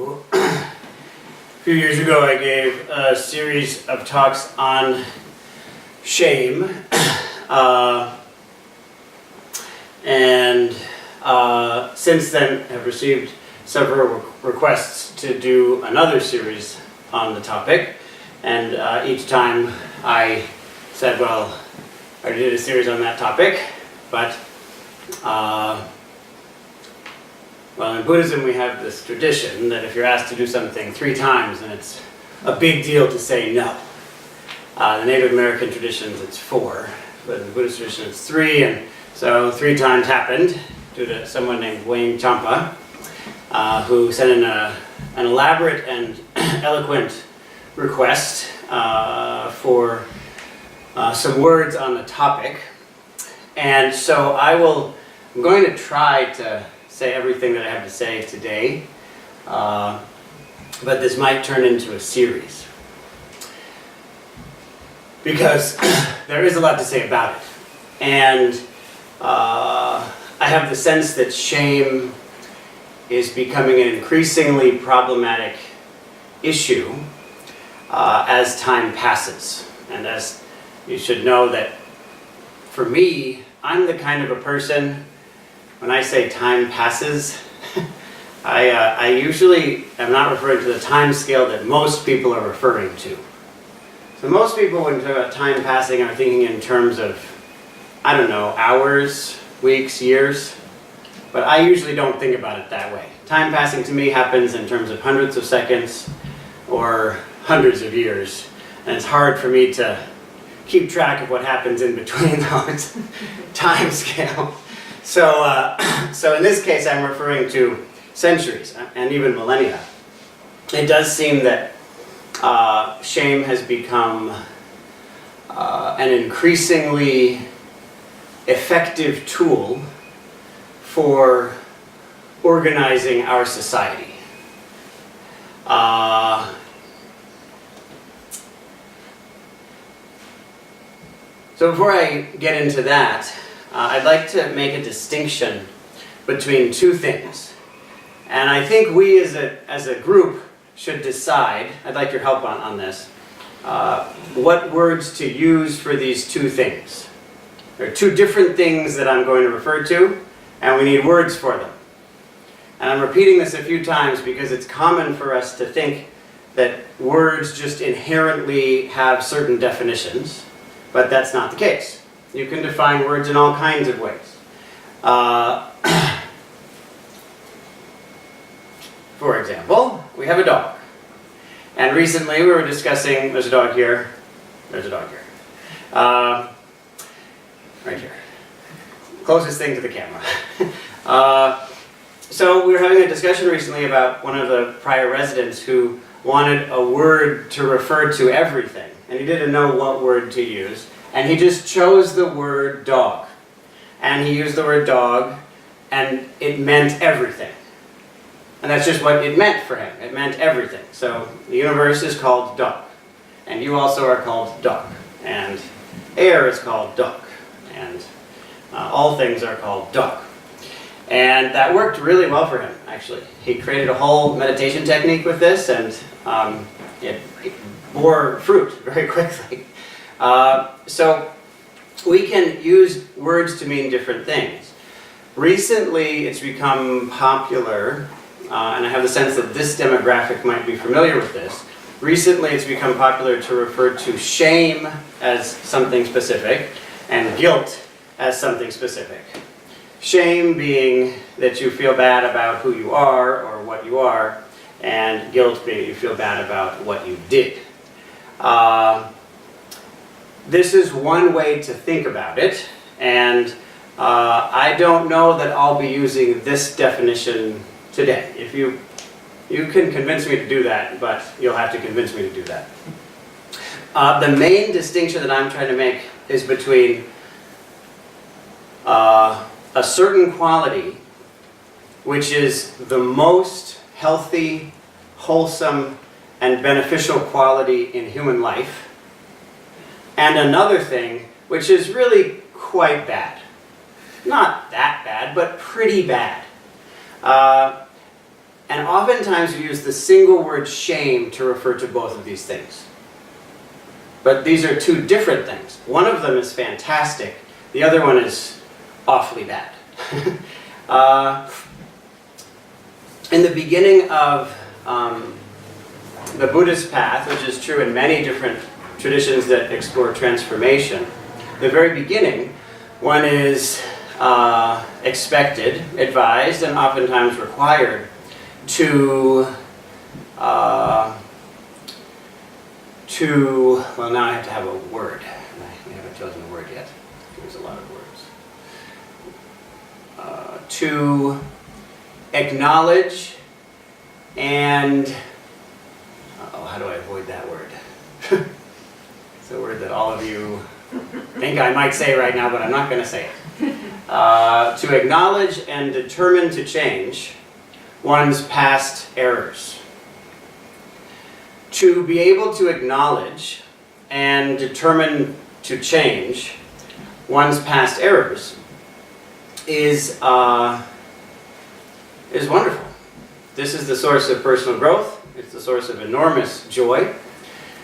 So, a few years ago I gave a series of talks on shame, and since then have received several requests to do another series on the topic, and each time I said, well, I already did a series on that topic, but well, in Buddhism we have this tradition that if you're asked to do something 3 times, then it's a big deal to say no. The Native American traditions it's 4, but in the Buddhist tradition it's 3, and so 3 times happened due to someone named Wayne Champa, who sent in an elaborate and eloquent request for some words on the topic. And so I'm going to try to say everything that I have to say today, but this might turn into a series, because there is a lot to say about it. And I have the sense that shame is becoming an increasingly problematic issue as time passes. And as you should know that for me, I'm the kind of a person, when I say time passes, I usually am not referring to the time scale that most people are referring to. So most people, when talk about time passing, are thinking in terms of, I don't know, hours, weeks, years. But I usually don't think about it that way. Time passing to me happens in terms of hundreds of seconds or hundreds of years. And it's hard for me to keep track of what happens in between those time scale. So in this case, I'm referring to centuries and even millennia. It does seem that shame has become an increasingly effective tool for organizing our society. So before I get into that, I'd like to make a distinction between 2 things. And I think we as a group should decide, I'd like your help on this, what words to use for these 2 things. There are 2 different things that I'm going to refer to, and we need words for them. And I'm repeating this a few times because it's common for us to think that words just inherently have certain definitions, but that's not the case. You can define words in all kinds of ways. For example, we have a dog. And recently we were discussing, there's a dog here, there's a dog here. Right here. Closest thing to the camera. So we were having a discussion recently about one of the prior residents who wanted a word to refer to everything. And he didn't know what word to use. And he just chose the word dog. And he used the word dog, and it meant everything. And that's just what it meant for him. It meant everything. So the universe is called dog. And you also are called dog. And air is called dog. And all things are called dog. And that worked really well for him, actually. He created a whole meditation technique with this, and it bore fruit very quickly. So we can use words to mean different things. Recently it's become popular, and I have the sense that this demographic might be familiar with this. Recently it's become popular to refer to shame as something specific and guilt as something specific. Shame being that you feel bad about who you are or what you are, and guilt being you feel bad about what you did. This is one way to think about it, and I don't know that I'll be using this definition today. If you can convince me to do that, but you'll have to convince me to do that. The main distinction that I'm trying to make is between a certain quality, which is the most healthy, wholesome, and beneficial quality in human life, and another thing which is really quite bad. Not that bad, but pretty bad. And oftentimes we use the single word shame to refer to both of these things. But these are two different things. One of them is fantastic. The other one is awfully bad. In the beginning of the Buddhist path, which is true in many different traditions that explore transformation, the very beginning, one is expected, advised, and oftentimes required to, well, now I have to have a word. We haven't chosen a word yet. There's a lot of words. To acknowledge and, how do I avoid that word? It's a word that all of you think I might say right now, but I'm not going to say it. To acknowledge and determine to change one's past errors. To be able to acknowledge and determine to change one's past errors is wonderful. This is the source of personal growth. It's the source of enormous joy.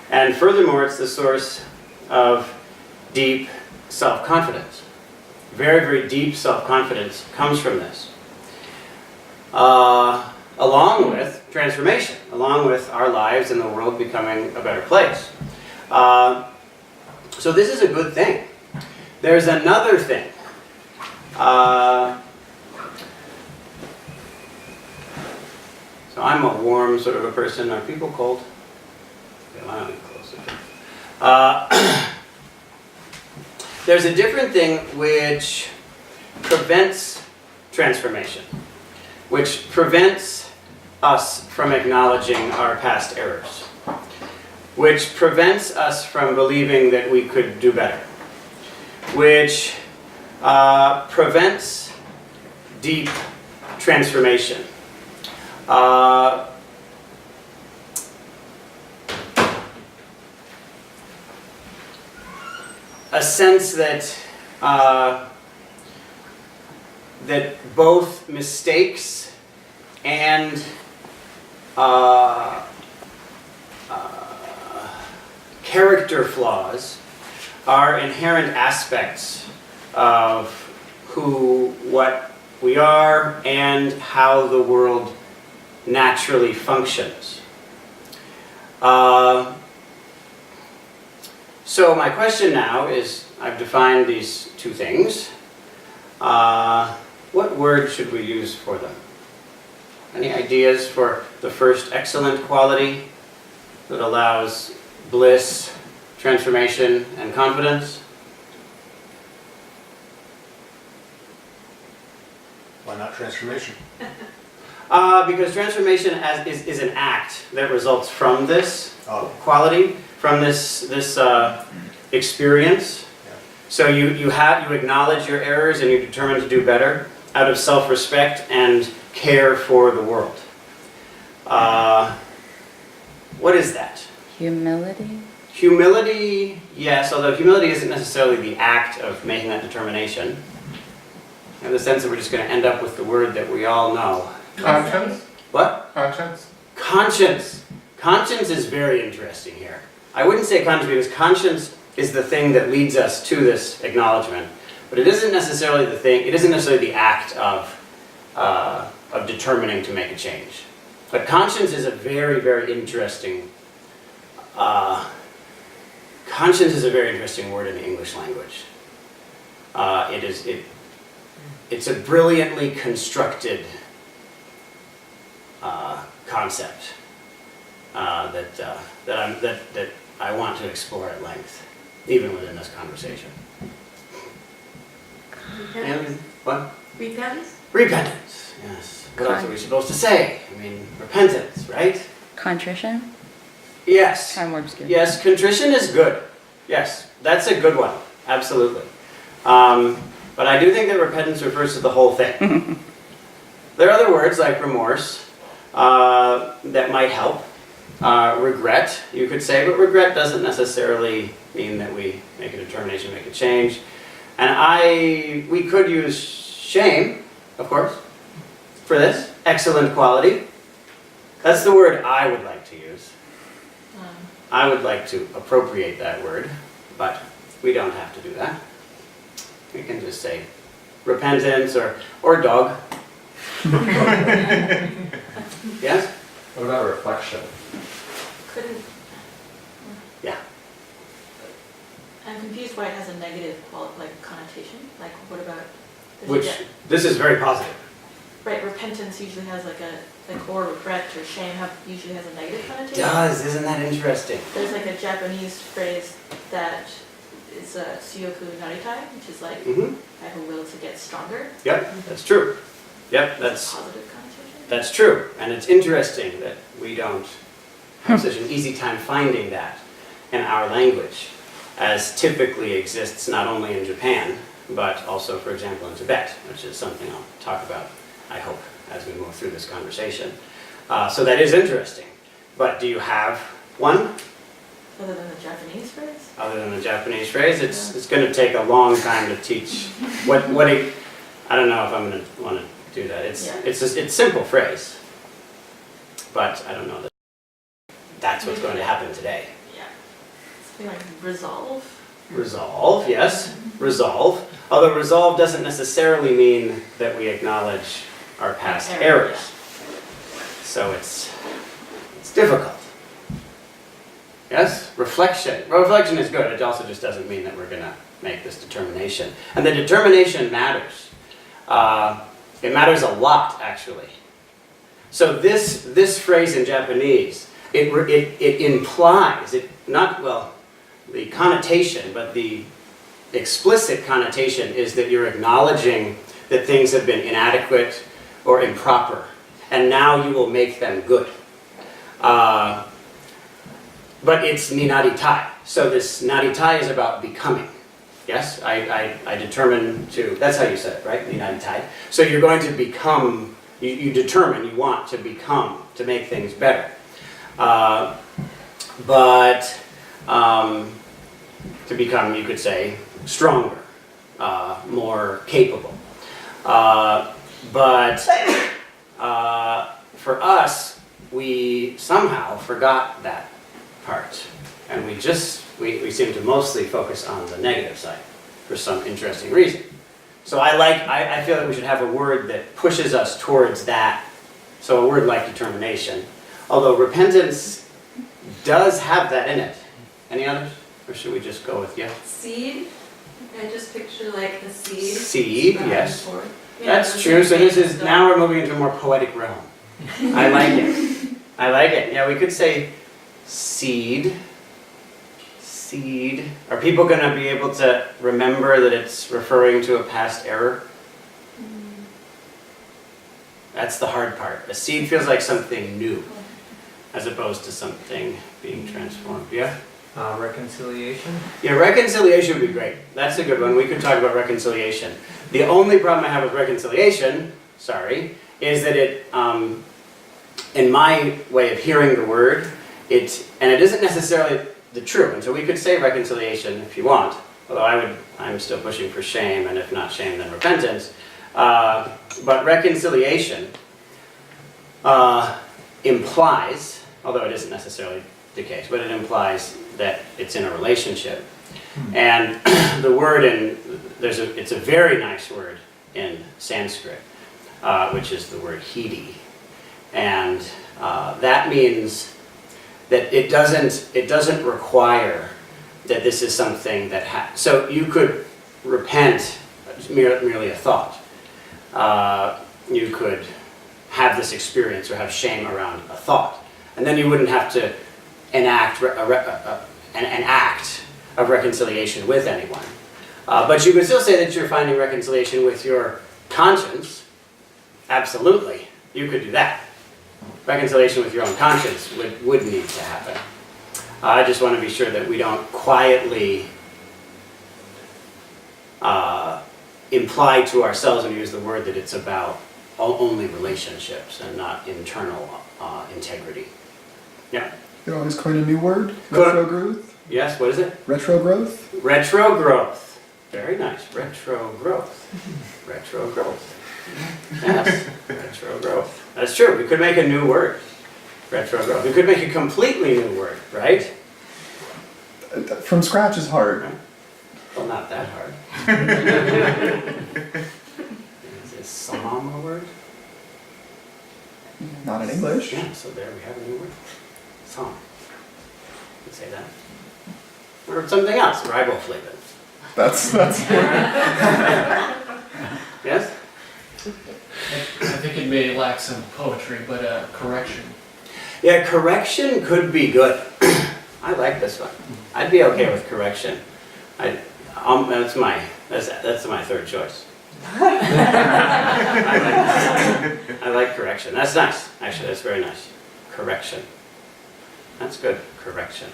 And furthermore, it's the source of deep self-confidence. Very, very deep self-confidence comes from this. Along with transformation, along with our lives and the world becoming a better place. So this is a good thing. There's another thing. So I'm a warm sort of a person. Are people cold? Okay, why don't we close it? There's a different thing which prevents transformation, which prevents us from acknowledging our past errors, which prevents us from believing that we could do better, which prevents deep transformation. A sense that that both mistakes and character flaws are inherent aspects of what we are and how the world naturally functions. So my question now is, I've defined these two things. What word should we use for them? Any ideas for the first excellent quality that allows bliss, transformation, and confidence? Why not transformation? Because transformation is an act that results from this quality, from this experience. Yeah. So you acknowledge your errors and you determine to do better out of self-respect and care for the world. What is that? Humility? Humility, yes, although humility isn't necessarily the act of making that determination. I have the sense that we're just going to end up with the word that we all know. Conscience? What? Conscience? Conscience. Conscience is very interesting here. I wouldn't say conscience because conscience is the thing that leads us to this acknowledgement, but it isn't necessarily the thing. It isn't necessarily the act of determining to make a change. But conscience is a very, very interesting. Conscience is a very interesting word in the English language. It's a brilliantly constructed concept that I want to explore at length, even within this conversation. And what? Repentance? Repentance, yes. What else are we supposed to say? I mean, repentance, right? Contrition? Yes. Time works good. Yes, contrition is good. Yes, that's a good one. Absolutely. But I do think that repentance refers to the whole thing. There are other words like remorse that might help. Regret, you could say, but regret doesn't necessarily mean that we make a determination, make a change. And we could use shame, of course, for this. Excellent quality. That's the word I would like to use. I would like to appropriate that word, but we don't have to do that. We can just say repentance or dog. Yes? What about reflection? Couldn't. Yeah. I'm confused why it has a negative connotation. Like, what about? does it Which, get- this is very positive. right, repentance usually has or regret or shame usually has a negative connotation. Isn't that interesting? There's like a Japanese phrase that is suyoku naritai, which is like, Mm-hmm. I have a will to get stronger. Yep, that's true. Yep, It's that's a positive connotation. That's true, and it's interesting that we don't have such an easy time finding that in our language, as typically exists not only in Japan, but also, for example, in Tibet, which is something I'll talk about, I hope, as we move through this conversation. So that is interesting. But do you have one, Other than the Japanese phrase? other than the Japanese phrase? It's going to take a long time to teach. I don't know if I'm going to want to do that. It's a simple phrase, but I don't know that that's what's going to happen today. Yeah. Something like resolve. Resolve, yes, resolve. Although resolve doesn't necessarily mean that we acknowledge our past errors. So it's difficult. Yes, reflection. Well, reflection is good. It also just doesn't mean that we're going to make this determination. And the determination matters. It matters a lot, actually. So this phrase in Japanese, it implies, the connotation, but the explicit connotation is that you're acknowledging that things have been inadequate or improper, and now you will make them good. But it's ni naritai. So this naritai is about becoming. Yes, I determine to, that's how you said it, right? Ni naritai. So you're going to become, you determine, you want to become, to make things better. To become, you could say, stronger, more capable. But for us, we somehow forgot that part. And we seem to mostly focus on the negative side for some interesting reason. So I feel that we should have a word that pushes us towards that. So a word like determination. Although repentance does have that in it. Any others? Or should we just go with, yeah? Seed. I just picture like the seed. Seed, sprouting yes. forth. That's true. So this is, now we're moving into a more poetic realm. I like it. I like it. Yeah, we could say seed. Seed. Are people going to be able to remember that it's referring to a past error? That's the hard part. A seed feels like something new, as opposed to something being transformed. Yeah? Reconciliation? Yeah, reconciliation would be great. That's a good one. We could talk about reconciliation. The only problem I have with reconciliation, is that it, in my way of hearing the word, and it isn't necessarily the true. And so we could say reconciliation if you want, although I'm still pushing for shame, and if not shame, then repentance. But reconciliation implies, although it isn't necessarily the case, but it implies that it's in a relationship. And the word it's a very nice word in Sanskrit, which is the word hidi. And that means that it doesn't require that this is something that so you could repent merely a thought. You could have this experience or have shame around a thought, and then you wouldn't have to enact an act of reconciliation with anyone. But you could still say that you're finding reconciliation with your conscience. Absolutely, you could do that. Reconciliation with your own conscience would need to happen. I just want to be sure that we don't quietly imply to ourselves when we use the word that it's about only relationships and not internal integrity. Yeah? You can always coin a new word. Coin- Retro growth. Yes, what is it? Retro growth. Retro growth. Very nice. Retro growth. Retro growth. Yes, retro growth. That's true. We could make a new word. Retro growth. We could make a completely new word, right? From scratch is hard. Well, not that hard. Is psalm a word? Not in English. Yeah, so there we have a new word. Psalm. You say that. Or something else, riboflavin. That's Yes? I think it may lack some poetry, but correction. Yeah, correction could be good. I like this one. I'd be okay with correction. That's my third choice. I like correction. That's nice. Actually, that's very nice. Correction. That's good. Correction.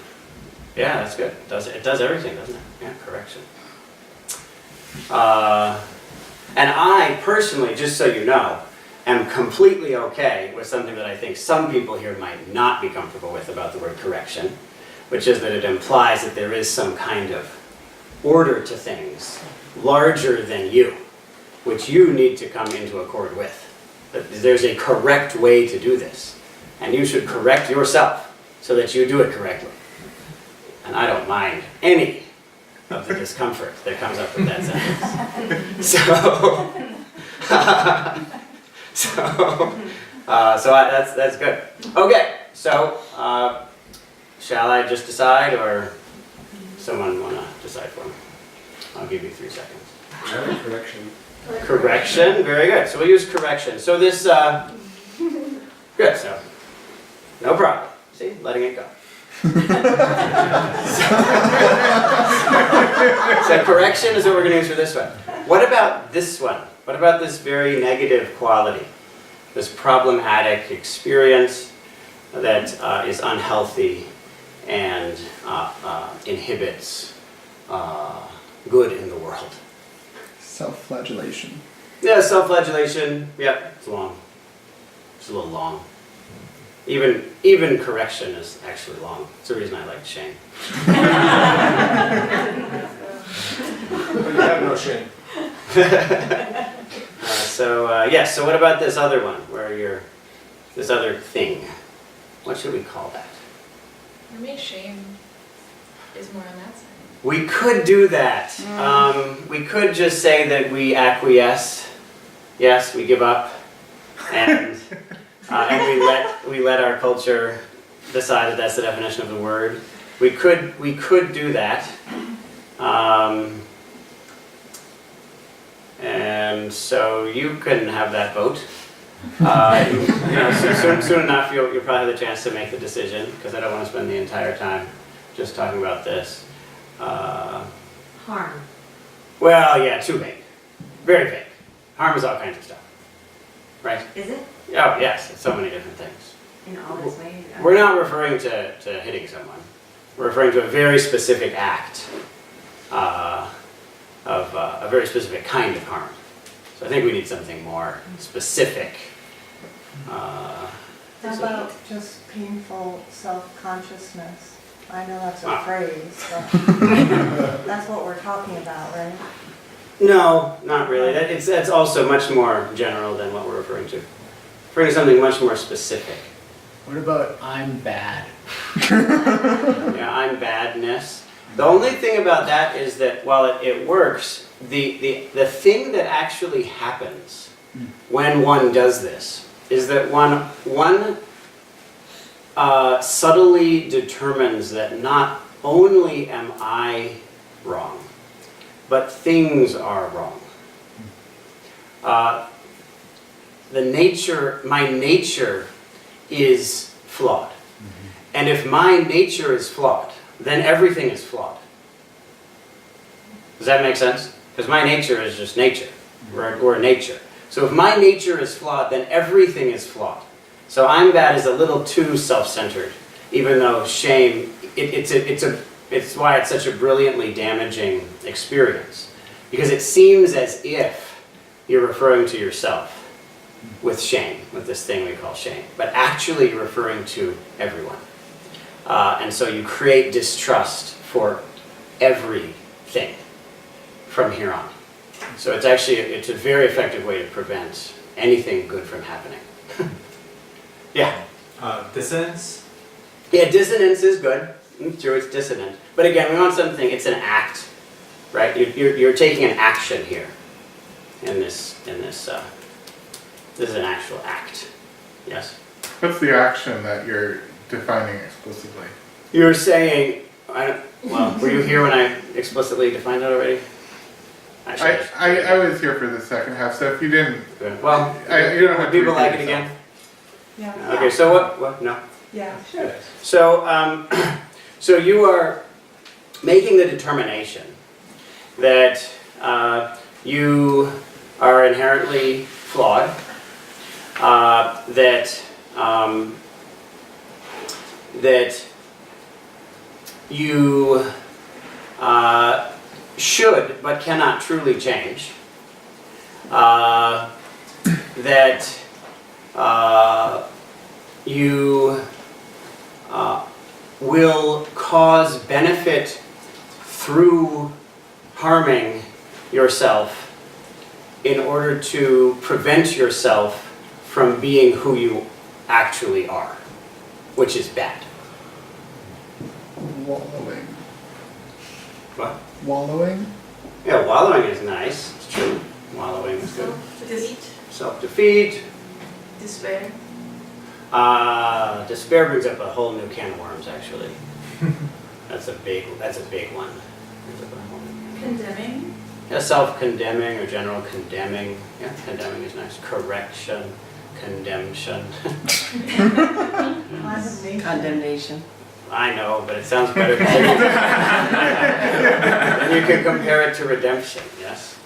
Yeah, that's good. It does everything, doesn't it? Yeah, correction. And I personally, just so you know, am completely okay with something that I think some people here might not be comfortable with about the word correction, which is that it implies that there is some kind of order to things larger than you, which you need to come into accord with. That there's a correct way to do this, and you should correct yourself so that you do it correctly. And I don't mind any of the discomfort that comes up with that sentence. That's good. Okay, so shall I just decide, or someone want to decide for me? I'll give you 3 seconds. Correction. Correction, very good. So we'll use correction. So this, good, so no problem. See, letting it go. So correction is what we're going to use for this one. What about this one? What about this very negative quality? This problematic experience that is unhealthy and inhibits good in the world. Self-flagellation. Yeah, self-flagellation. Yep, it's long. It's a little long. Even correction is actually long. It's the reason I like shame. But you have no shame. So what about this other one, this other thing? What should we call that? For me, shame is more on that side. We could do that. We could just say that we acquiesce. Yes, we give up, and we let our culture decide that that's the definition of the word. We could do that. And so you can have that vote. Soon enough you'll probably have the chance to make the decision, because I don't want to spend the entire time just talking about this. Harm. Well, yeah, too vague. Very vague. Harm is all kinds of stuff. Right? Is it? Oh, yes, it's so many different things. In all its ways? We're not referring to hitting someone. We're referring to a very specific act of a very specific kind of harm. So I think we need something more specific. How about just painful self-consciousness? I know that's a Ah. phrase, but that's what we're talking about, right? No, not really. That's also much more general than what we're referring to. Referring to something much more specific. What about I'm bad? Yeah, I'm badness. The only thing about that is that while it works, the thing that actually happens when one does this is that one subtly determines that not only am I wrong, but things are wrong. My nature is flawed. And if my nature is flawed, then everything is flawed. Does that make sense? Because my nature is just nature. We're nature. So if my nature is flawed, then everything is flawed. So I'm bad is a little too self-centered, even though shame, it's why it's such a brilliantly damaging experience. Because it seems as if you're referring to yourself with shame, with this thing we call shame. But actually you're referring to everyone. And so you create distrust for everything from here on. So it's a very effective way to prevent anything good from happening. Yeah. Dissonance? Yeah, dissonance is good. It's true, it's dissonant. But again, we want something, it's an act, right? You're taking an action here in this, this is an actual act. Yes? What's the action that you're defining explicitly? You're saying, well, were you here when I explicitly defined it already? I was here for the second half, so if you didn't, Good. Well, you don't have to people like it repeat again? Yeah. Okay, so what, no? Yeah, sure. So, so you are making the determination that you are inherently flawed, that you should but cannot truly change, that you will cause benefit through harming yourself in order to prevent yourself from being who you actually are, which is bad. Wallowing. What? Wallowing? Yeah, wallowing is nice. It's true. Wallowing is good. Defeat, Self-defeat. despair. Despair brings up a whole new can of worms, actually. That's a big one. Brings up a whole new can. Condemning. Yeah, self-condemning or general condemning. Yeah, condemning is nice. Correction, condemnation. Condemnation. I know, but it sounds better. Then you can compare it to redemption, yes?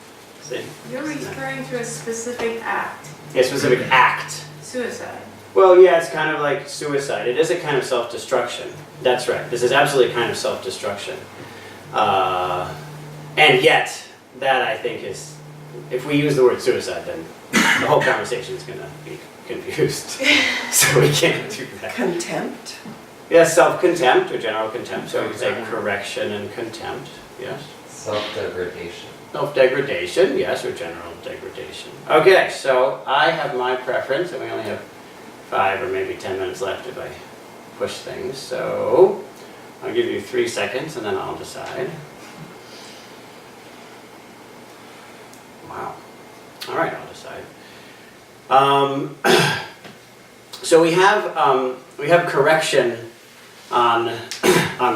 See? You're referring to a specific act, A specific act. suicide. Well, yeah, it's kind of like suicide. It is a kind of self-destruction. That's right. This is absolutely a kind of self-destruction. And yet, that I think is, if we use the word suicide, then the whole conversation is going to be confused. So we can't do that. Contempt. Yeah, self-contempt or general contempt. So we could say correction and contempt. Yes. Self-degradation. Self-degradation, yes, or general degradation. Okay, so I have my preference, and we only have 5 or maybe 10 minutes left if I push things. So I'll give you 3 seconds, and then I'll decide. Wow. All right, I'll decide. So we have correction on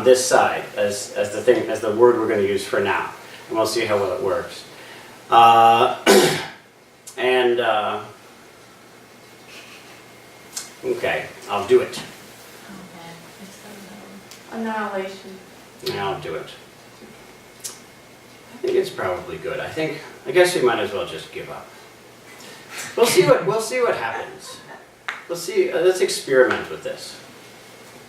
this side as the word we're going to use for now, and we'll see how well it works. Okay, I'll do it. Annihilation. Yeah, I'll do it. I think it's probably good. I guess we might as well just give up. We'll see what happens. We'll see. Let's experiment with this.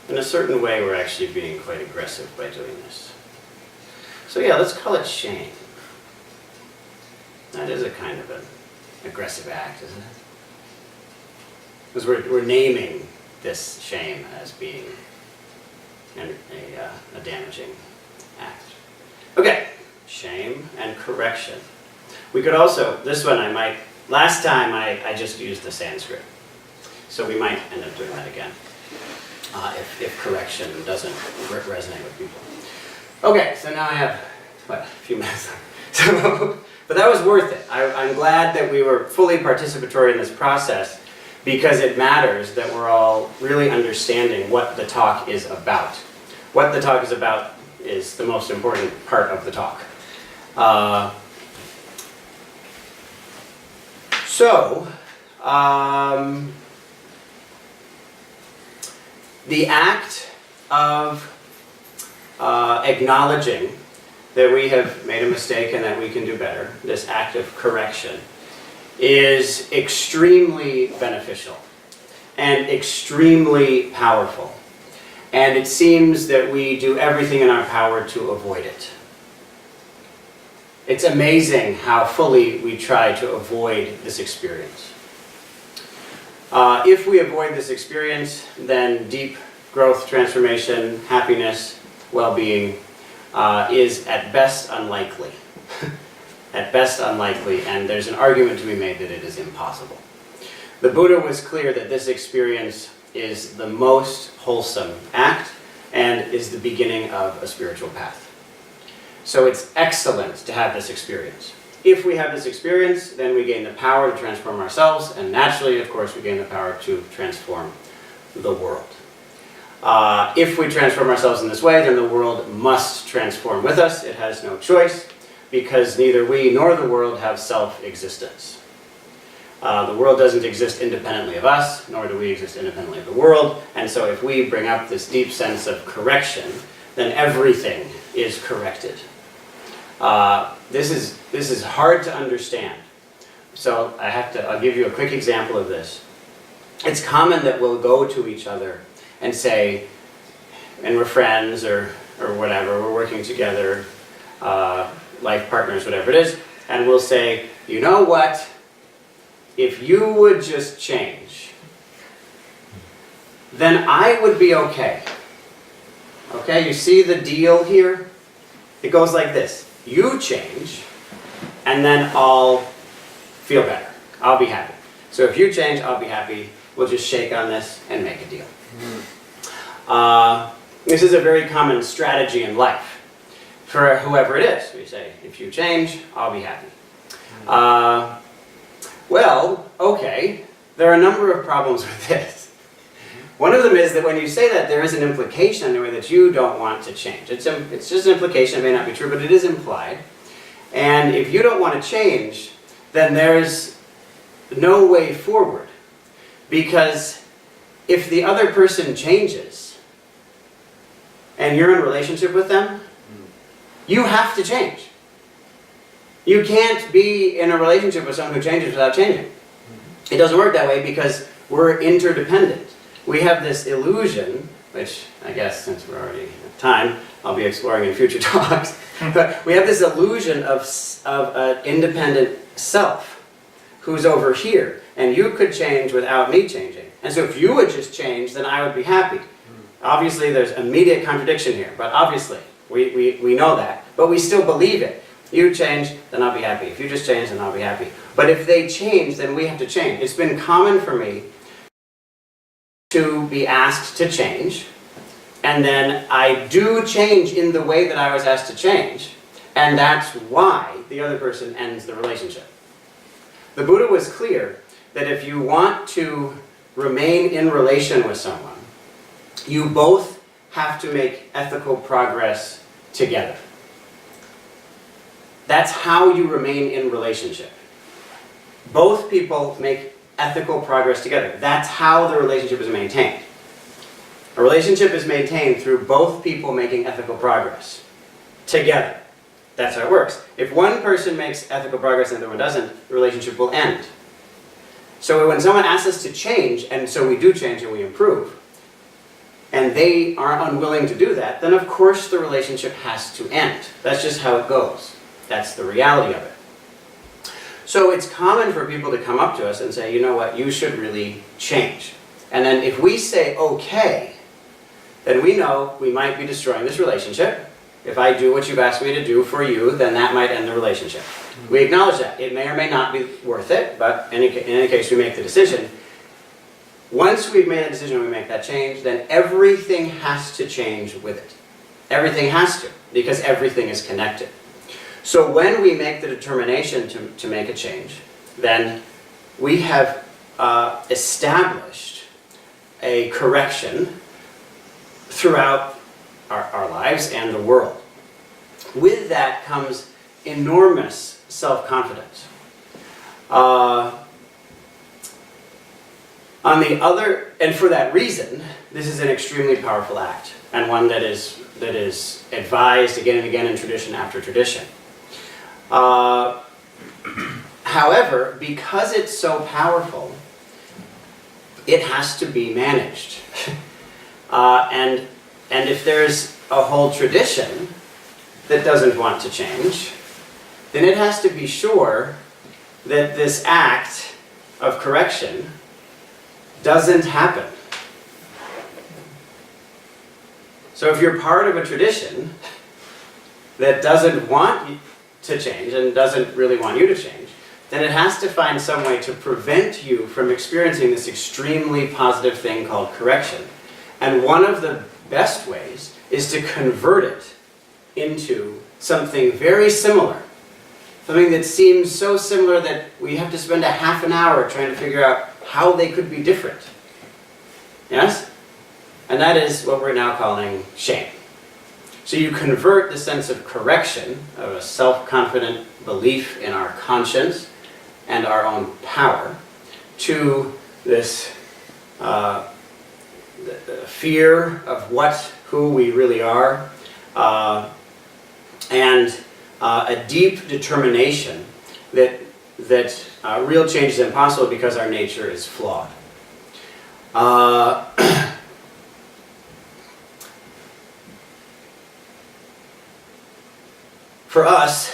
In a certain way, we're actually being quite aggressive by doing this. So yeah, let's call it shame. That is a kind of an aggressive act, isn't it? Because we're naming this shame as being a damaging act. Okay, shame and correction. We could also, this one last time I just used the Sanskrit. So we might end up doing that again. If correction doesn't resonate with people. Okay, so now I have, a few minutes left. So, but that was worth it. I'm glad that we were fully participatory in this process because it matters that we're all really understanding what the talk is about. What the talk is about is the most important part of the talk. The act of acknowledging that we have made a mistake and that we can do better, this act of correction, is extremely beneficial and extremely powerful. And it seems that we do everything in our power to avoid it. It's amazing how fully we try to avoid this experience. If we avoid this experience, then deep growth, transformation, happiness, well-being is at best unlikely. At best unlikely, and there's an argument to be made that it is impossible. The Buddha was clear that this experience is the most wholesome act and is the beginning of a spiritual path. So it's excellent to have this experience. If we have this experience, then we gain the power to transform ourselves, and naturally, of course, we gain the power to transform the world. If we transform ourselves in this way, then the world must transform with us. It has no choice, because neither we nor the world have self-existence. The world doesn't exist independently of us, nor do we exist independently of the world, and so if we bring up this deep sense of correction, then everything is corrected. This is hard to understand. So I'll give you a quick example of this. It's common that we'll go to each other and say, and we're friends or whatever, we're working together, life partners, whatever it is, and we'll say, you know what, if you would just change, then I would be okay. Okay, you see the deal here? It goes like this. You change, and then I'll feel better. I'll be happy. So if you change, I'll be happy. We'll just shake on this and make a deal. This is a very common strategy in life for whoever it is. We say, if you change, I'll be happy. Well, okay, there are a number of problems with this. One of them is that when you say that, there is an implication in the way that you don't want to change. It's just an implication, it may not be true, but it is implied. And if you don't want to change, then there's no way forward. Because if the other person changes, and you're in a relationship with them, you have to change. You can't be in a relationship with someone who changes without changing. It doesn't work that way because we're interdependent. We have this illusion, which I guess since we're already at time, I'll be exploring in future talks, but we have this illusion of an independent self who's over here, and you could change without me changing. And so if you would just change, then I would be happy. Obviously there's immediate contradiction here, but obviously we know that, but we still believe it. You change, then I'll be happy. If you just change, then I'll be happy. But if they change, then we have to change. It's been common for me to be asked to change, and then I do change in the way that I was asked to change, and that's why the other person ends the relationship. The Buddha was clear that if you want to remain in relation with someone, you both have to make ethical progress together. That's how you remain in relationship. Both people make ethical progress together. That's how the relationship is maintained. A relationship is maintained through both people making ethical progress together. That's how it works. If one person makes ethical progress and the other one doesn't, the relationship will end. So when someone asks us to change, and so we do change and we improve, and they are unwilling to do that, then of course the relationship has to end. That's just how it goes. That's the reality of it. So it's common for people to come up to us and say, you know what, you should really change. And then if we say, okay, then we know we might be destroying this relationship. If I do what you've asked me to do for you, then that might end the relationship. We acknowledge that. It may or may not be worth it, but in any case we make the decision. Once we've made a decision and we make that change, then everything has to change with it. Everything has to, because everything is connected. So when we make the determination to make a change, then we have established a correction throughout our lives and the world. With that comes enormous self-confidence. And for that reason, this is an extremely powerful act, and one that is advised again and again in tradition after tradition. However, because it's so powerful, it has to be managed. And if there's a whole tradition that doesn't want to change, then it has to be sure that this act of correction doesn't happen. So if you're part of a tradition that doesn't want to change and doesn't really want you to change, then it has to find some way to prevent you from experiencing this extremely positive thing called correction. And one of the best ways is to convert it into something very similar. Something that seems so similar that we have to spend a half an hour trying to figure out how they could be different. Yes? And that is what we're now calling shame. So you convert the sense of correction, of a self-confident belief in our conscience and our own power, to this the fear of who we really are, and a deep determination that real change is impossible because our nature is flawed. For us,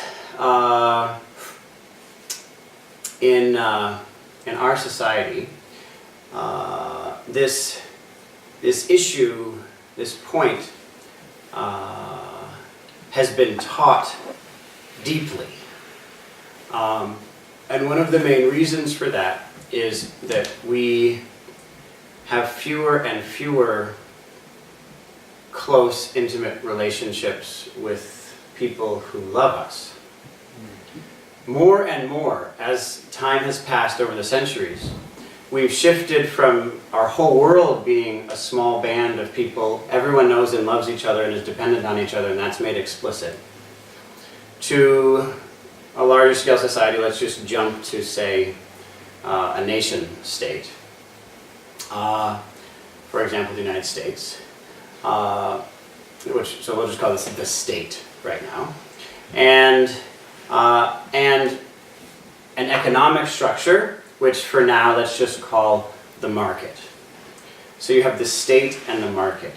in our society, this issue, this point, has been taught deeply. And one of the main reasons for that is that we have fewer and fewer close, intimate relationships with people who love us. More and more, as time has passed over the centuries, we've shifted from our whole world being a small band of people, everyone knows and loves each other and is dependent on each other, and that's made explicit, to a larger scale society. Let's just jump to, say, a nation state. For example, the United States. So we'll just call this the state right now. And an economic structure, which for now let's just call the market. So you have the state and the market.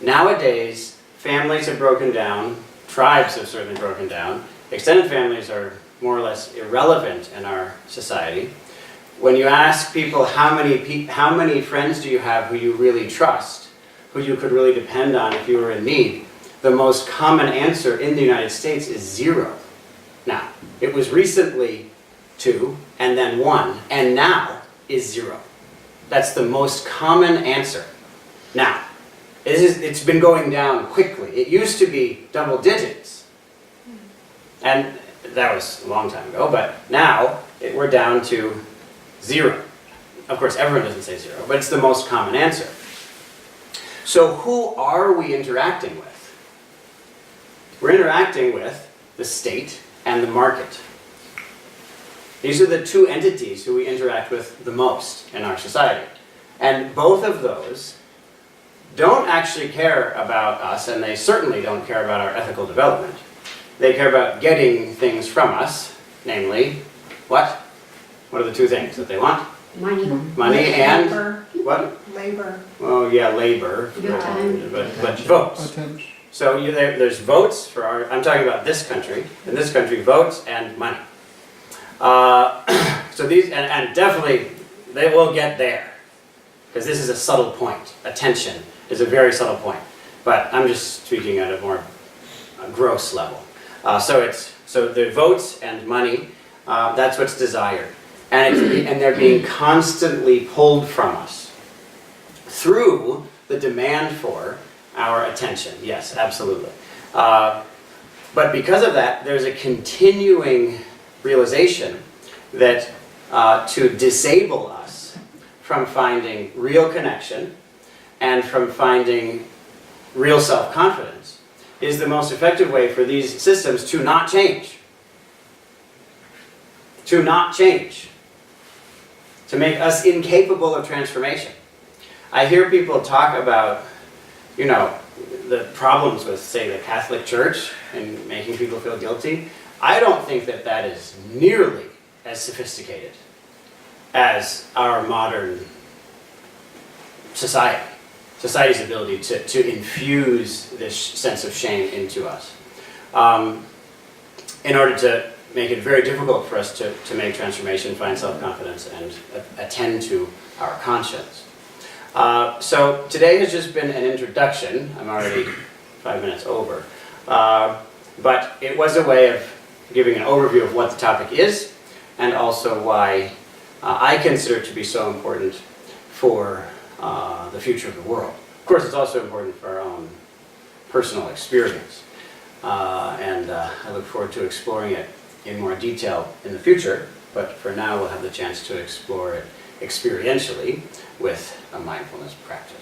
Nowadays, families have broken down, tribes have certainly broken down, extended families are more or less irrelevant in our society. When you ask people how many friends do you have who you really trust, who you could really depend on if you were in need, the most common answer in the United States is 0. Now, it was recently 2, and then 1, and now is 0. That's the most common answer. Now, it's been going down quickly. It used to be double digits, and that was a long time ago, but now we're down to 0. Of course, everyone doesn't say 0, but it's the most common answer. So who are we interacting with? We're interacting with the state and the market. These are the two entities who we interact with the most in our society. And both of those don't actually care about us, and they certainly don't care about our ethical development. They care about getting things from us, namely, what? What are the two things that they want? Money. Money and Labor. what? Labor. Oh yeah, labor. Good time. But votes. Attention. So there's votes for I'm talking about this country. In this country, votes and money. So these, and definitely, they will get there. Because this is a subtle point. Attention is a very subtle point. But I'm just speaking at a more gross level. So the votes and money, that's what's desired. And they're being constantly pulled from us through the demand for our attention. Yes, absolutely. But because of that, there's a continuing realization that to disable us from finding real connection and from finding real self-confidence is the most effective way for these systems to not change. To not change. To make us incapable of transformation. I hear people talk about, the problems with, say, the Catholic Church and making people feel guilty. I don't think that that is nearly as sophisticated as our modern society's ability to infuse this sense of shame into us, in order to make it very difficult for us to make transformation, find self-confidence, and attend to our conscience. So today has just been an introduction. I'm already 5 minutes over. But it was a way of giving an overview of what the topic is, and also why I consider it to be so important for the future of the world. Of course, it's also important for our own personal experience, and I look forward to exploring it in more detail in the future, but for now we'll have the chance to explore it experientially with a mindfulness practice.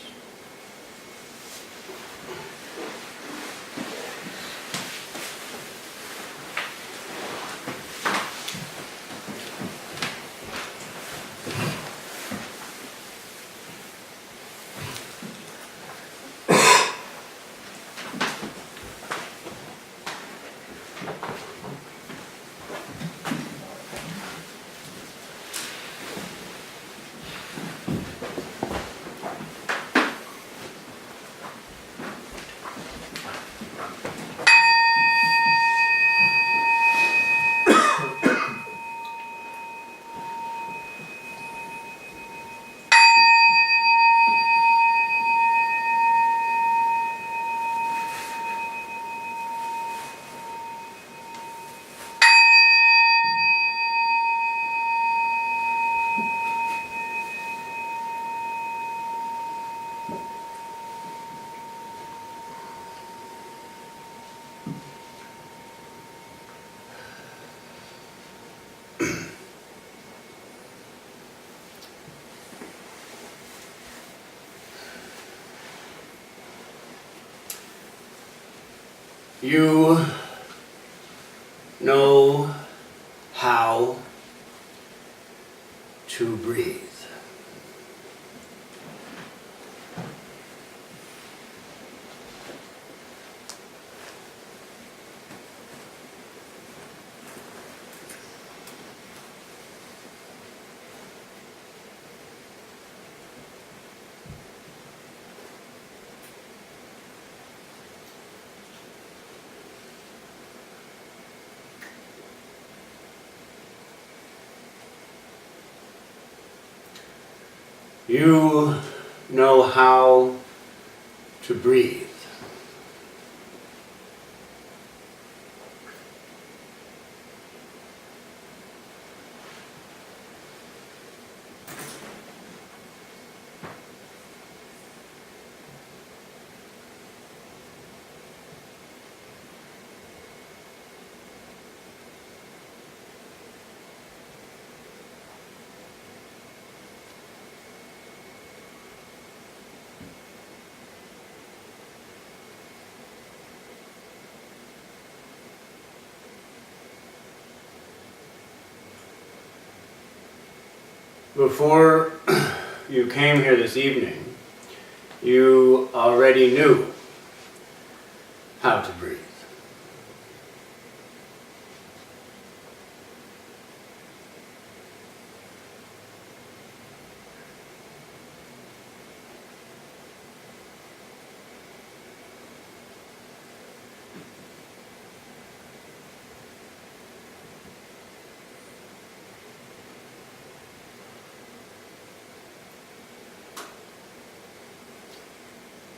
You know how to breathe. You know how to breathe. Before you came here this evening, you already knew how to breathe.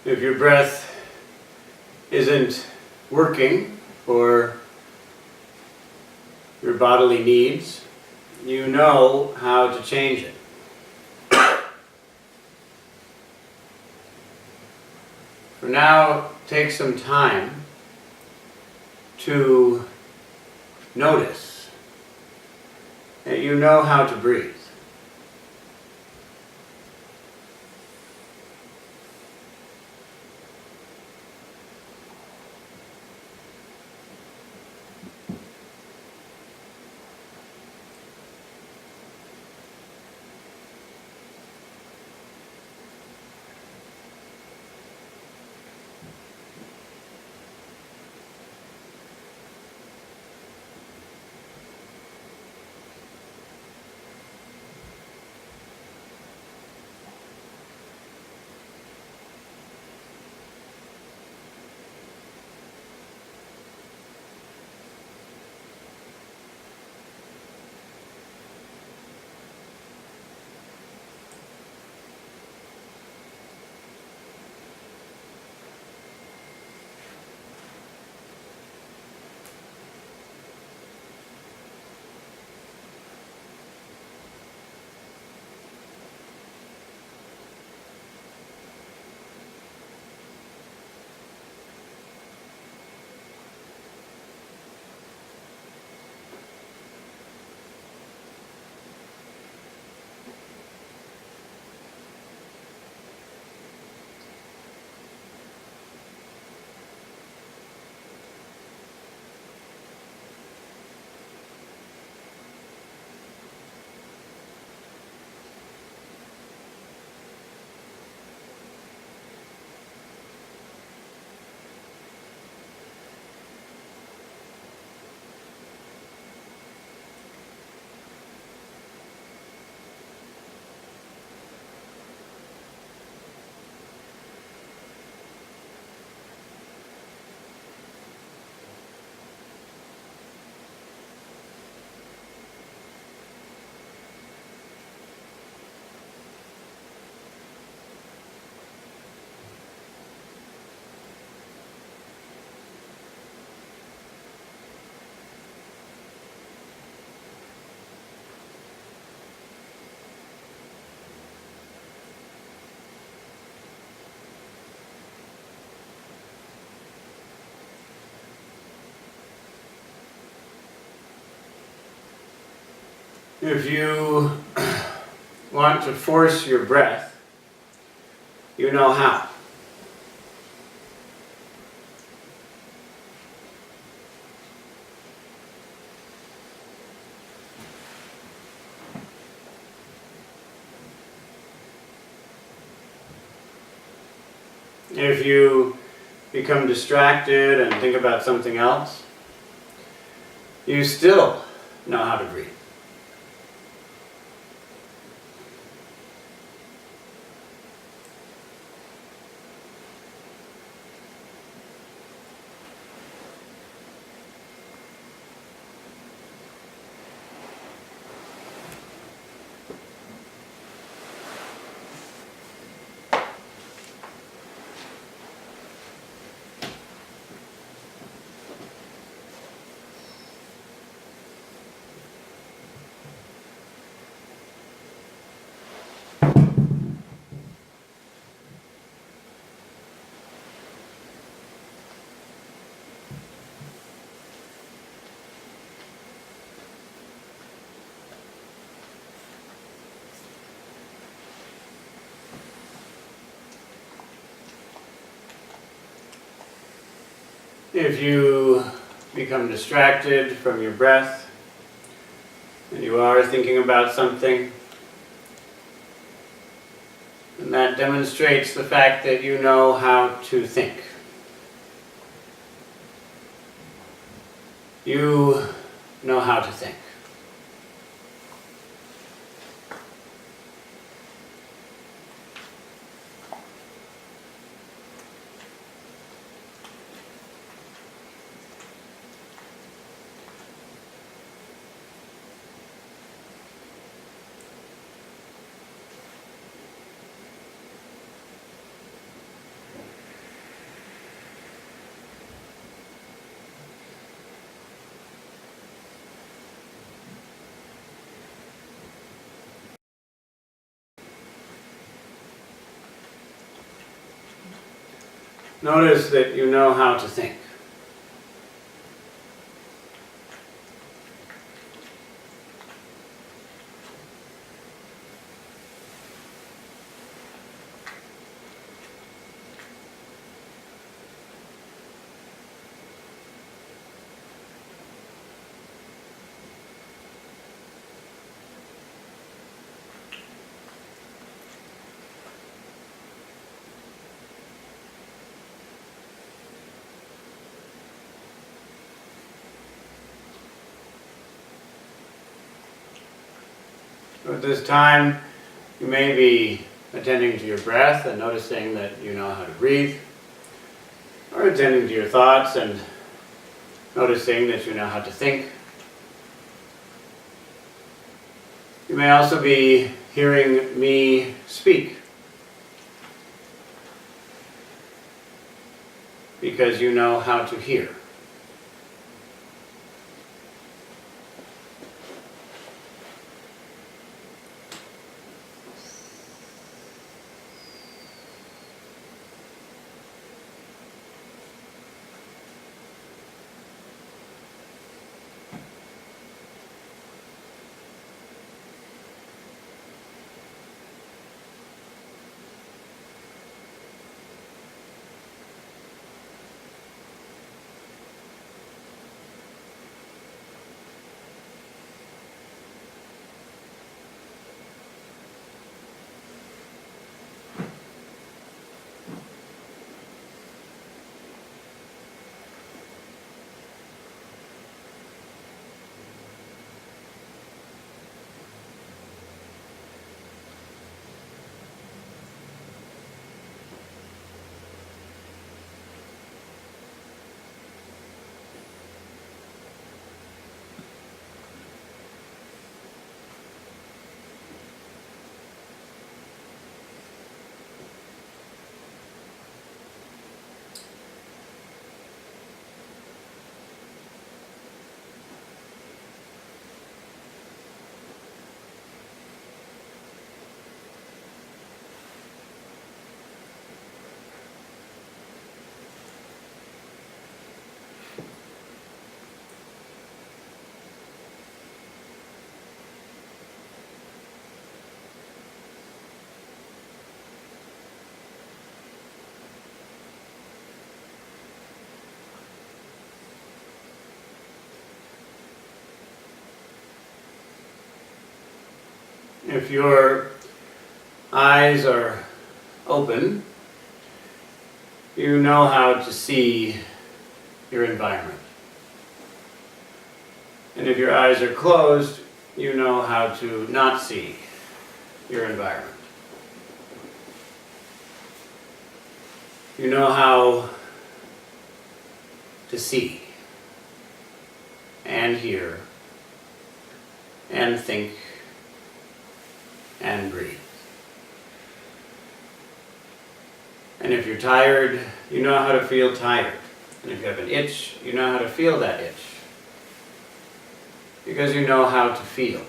If your breath isn't working for your bodily needs, you know how to change it. For now, take some time to notice that you know how to breathe. If you want to force your breath, you know how. If you become distracted and think about something else, you still know how to breathe. If you become distracted from your breath and you are thinking about something, then that demonstrates the fact that you know how to think. You know how to think. Notice that you know how to think. At this time, you may be attending to your breath and noticing that you know how to breathe, or attending to your thoughts and noticing that you know how to think. You may also be hearing me speak, because you know how to hear. if your eyes are open, you know how to see your environment. And if your eyes are closed, you know how to not see your environment. You know how to see and hear and think and breathe. And if you're tired, you know how to feel tired. And if you have an itch, you know how to feel that itch. Because you know how to feel.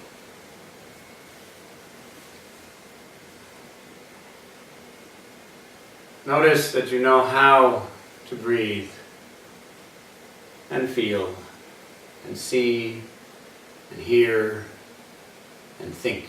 Notice that you know how to breathe and feel and see and hear and think.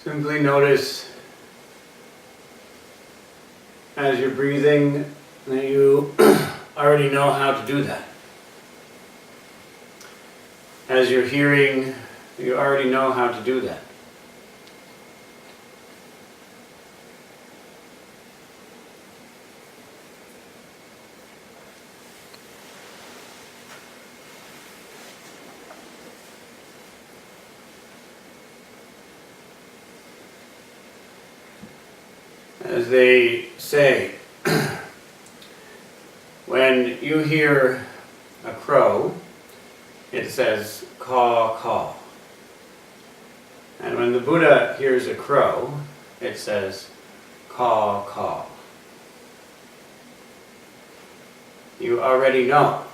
Simply notice as you're breathing that you already know how to do that. As you're hearing, you already know how to do that. As they say, when you hear a crow, it says, caw, caw. And when the Buddha hears a crow, it says, caw, caw. You already know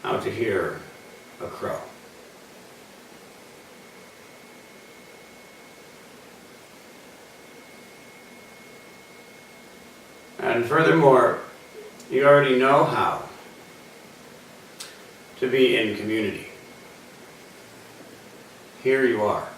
how to hear a crow. And furthermore, you already know how to be in community. Here you are.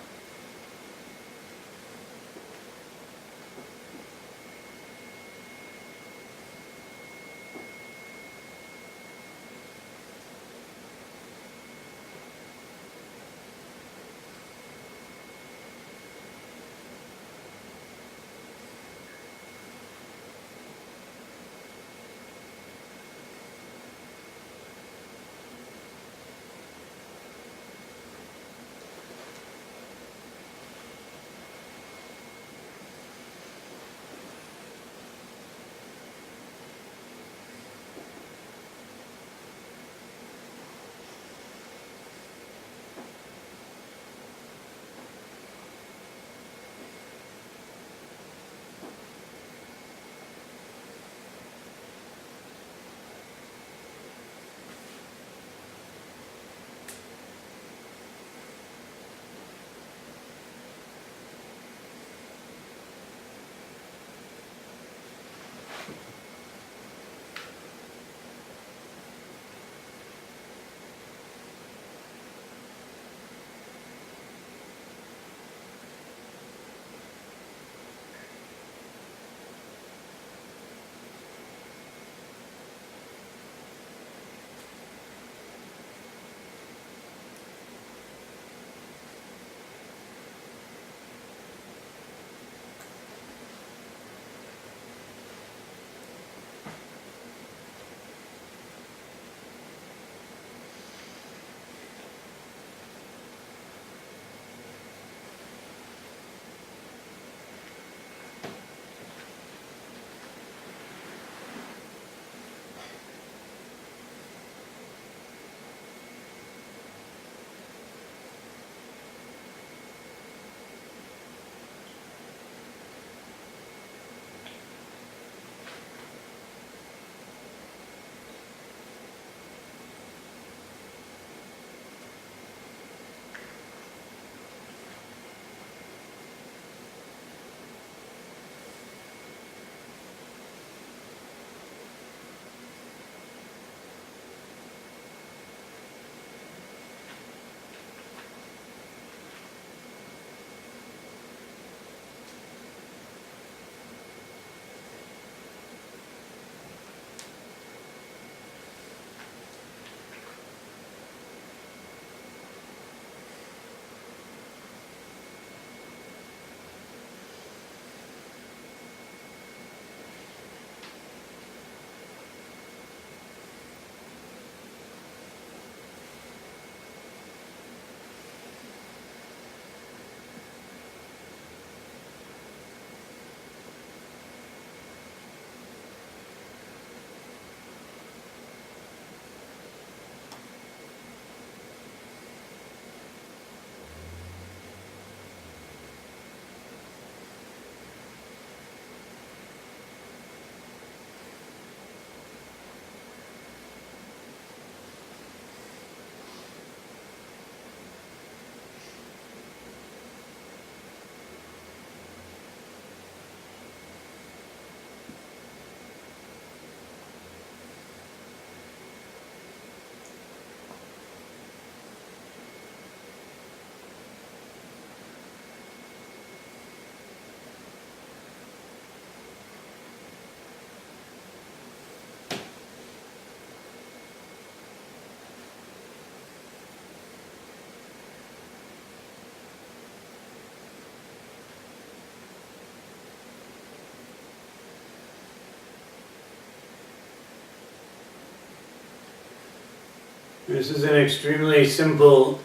This is an extremely simple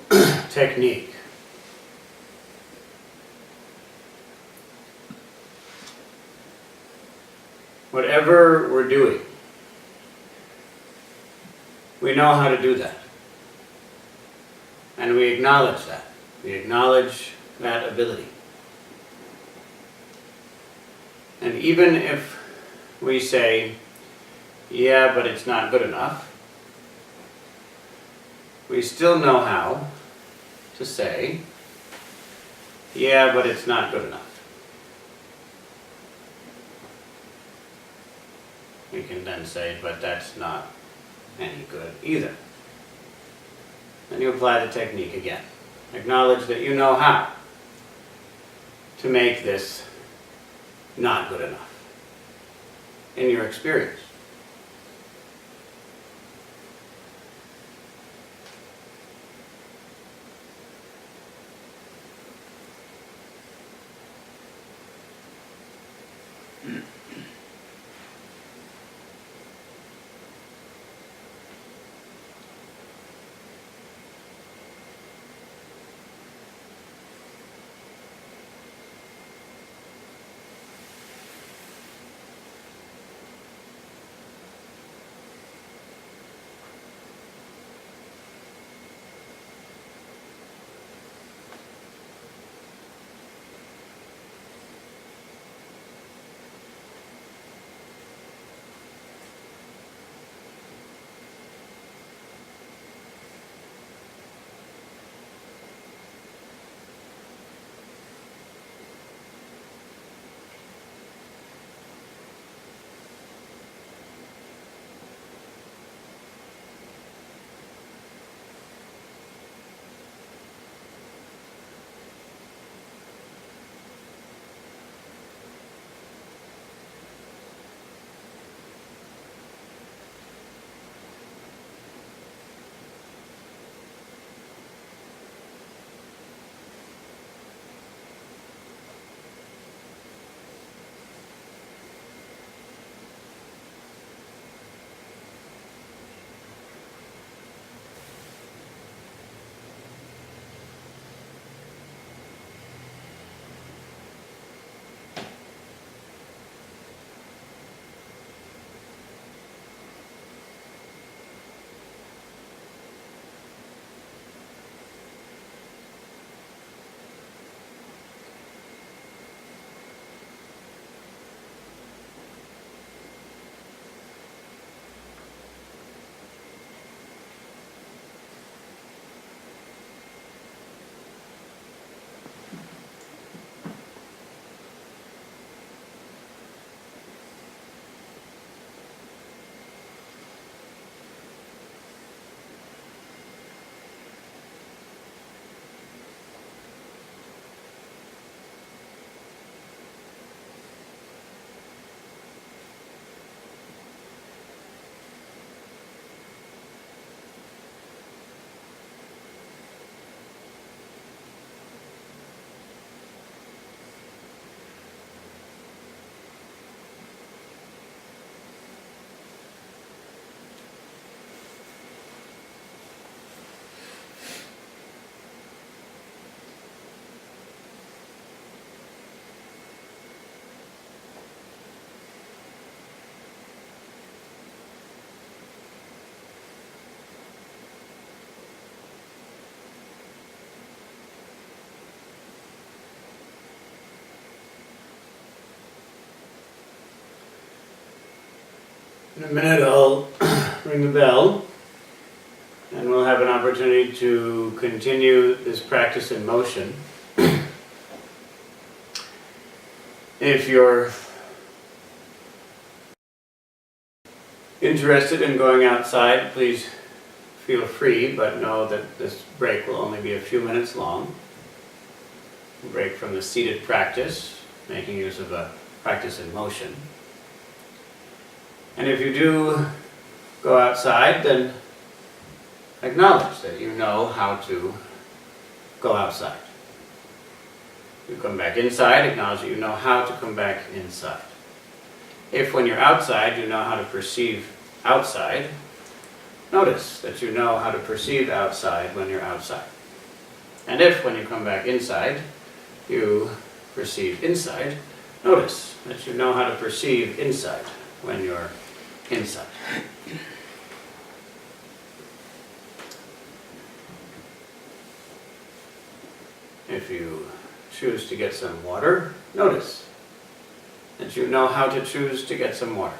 technique. Whatever we're doing, we know how to do that. And we acknowledge that. We acknowledge that ability. And even if we say, yeah, but it's not good enough, we still know how to say, yeah, but it's not good enough. We can then say, but that's not any good either. Then you apply the technique again. Acknowledge that you know how to make this not good enough in your experience. In a minute I'll ring the bell and we'll have an opportunity to continue this practice in motion. If you're interested in going outside, please feel free, but know that this break will only be a few minutes long. A break from the seated practice, making use of a practice in motion. And if you do go outside, then acknowledge that you know how to go outside. You come back inside, acknowledge that you know how to come back inside. If when you're outside, you know how to perceive outside, notice that you know how to perceive outside when you're outside. And if, when you come back inside, you perceive inside, notice that you know how to perceive inside when you're inside. If you choose to get some water, notice that you know how to choose to get some water.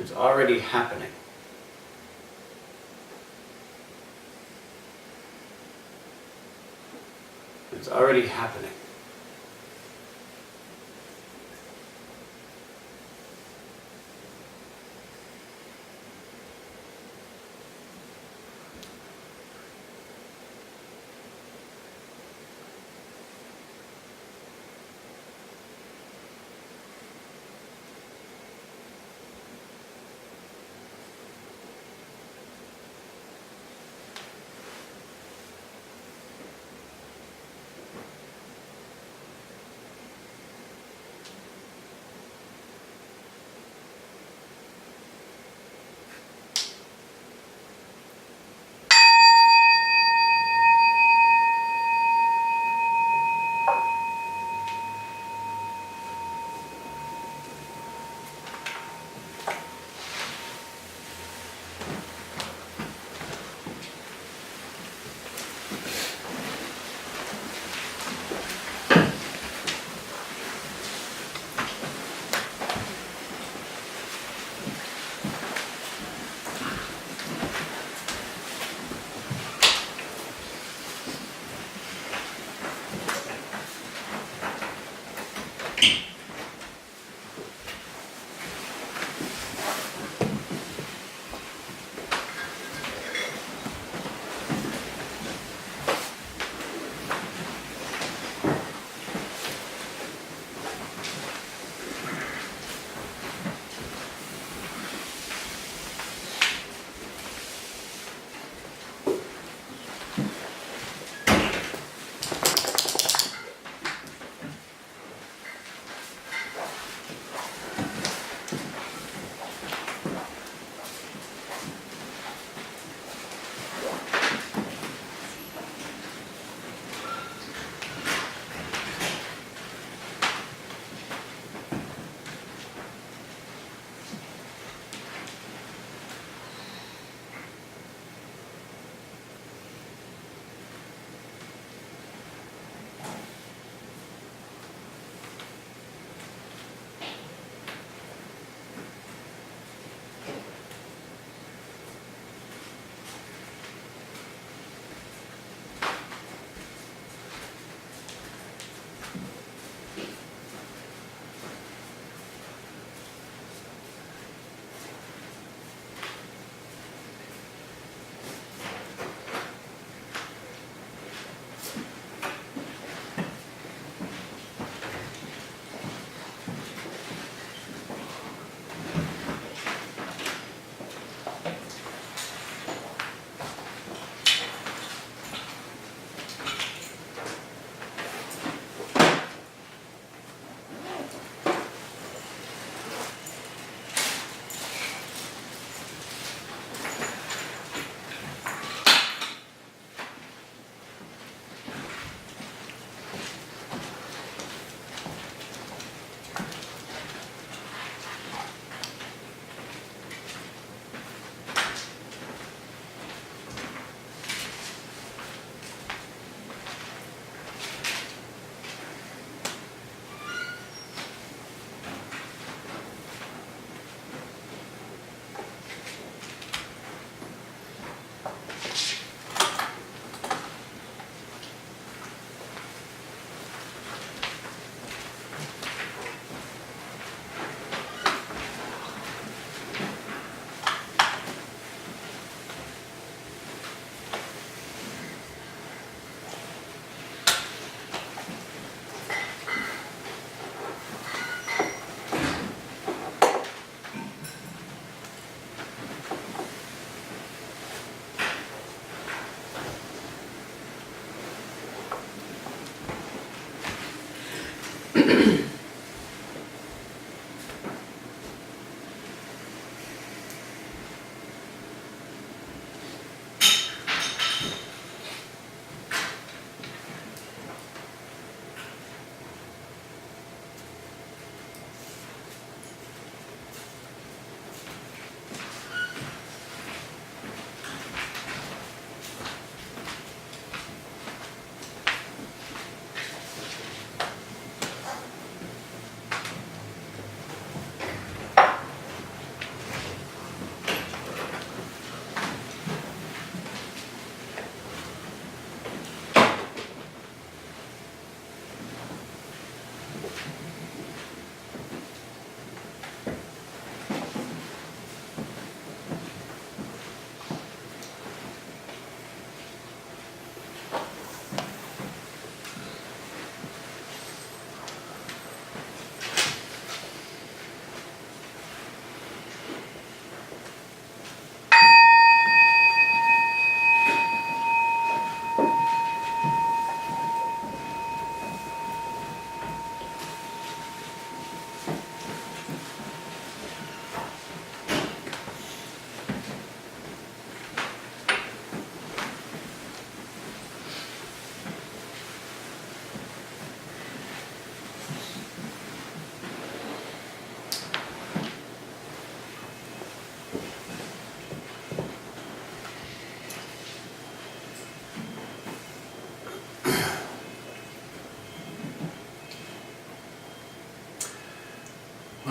It's already happening. It's already happening.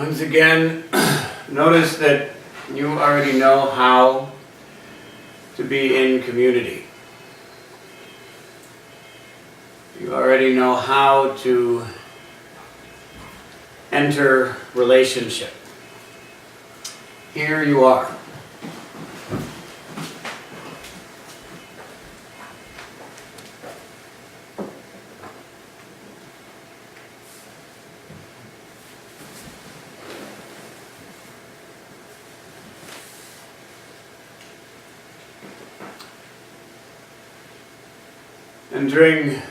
Once again, notice that you already know how to be in community. You already know how to enter relationship. Here you are. Entering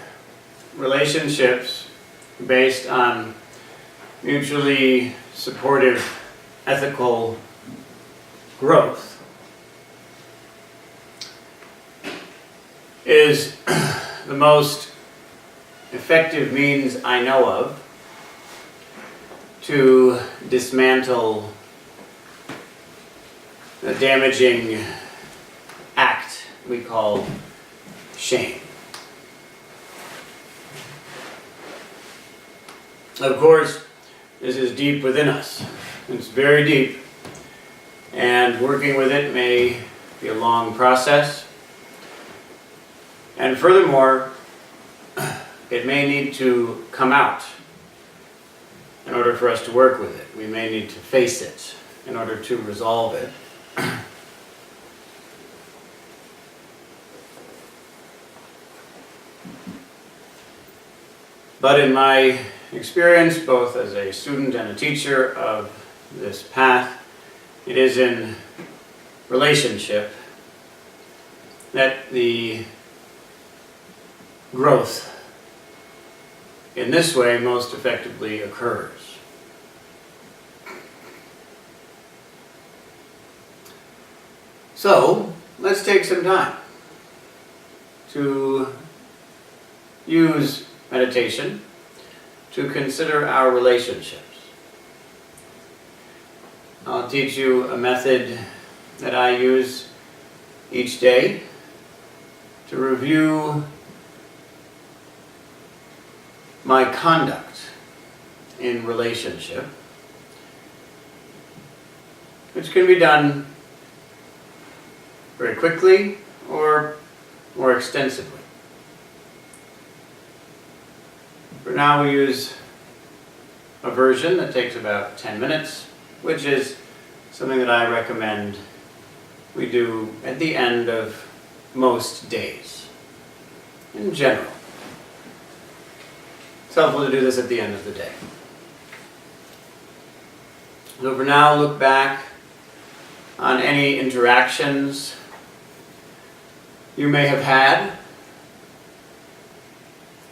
relationships based on mutually supportive ethical growth is the most effective means I know of to dismantle the damaging act we call shame. Of course, this is deep within us. It's very deep, and working with it may be a long process. And furthermore, it may need to come out in order for us to work with it. We may need to face it in order to resolve it. But in my experience, both as a student and a teacher of this path, it is in relationship that the growth in this way most effectively occurs. So, let's take some time to use meditation to consider our relationships. I'll teach you a method that I use each day to review my conduct in relationship, which can be done very quickly or more extensively. For now, we use a version that takes about 10 minutes, which is something that I recommend we do at the end of most days, in general. It's helpful to do this at the end of the day. So for now, look back on any interactions you may have had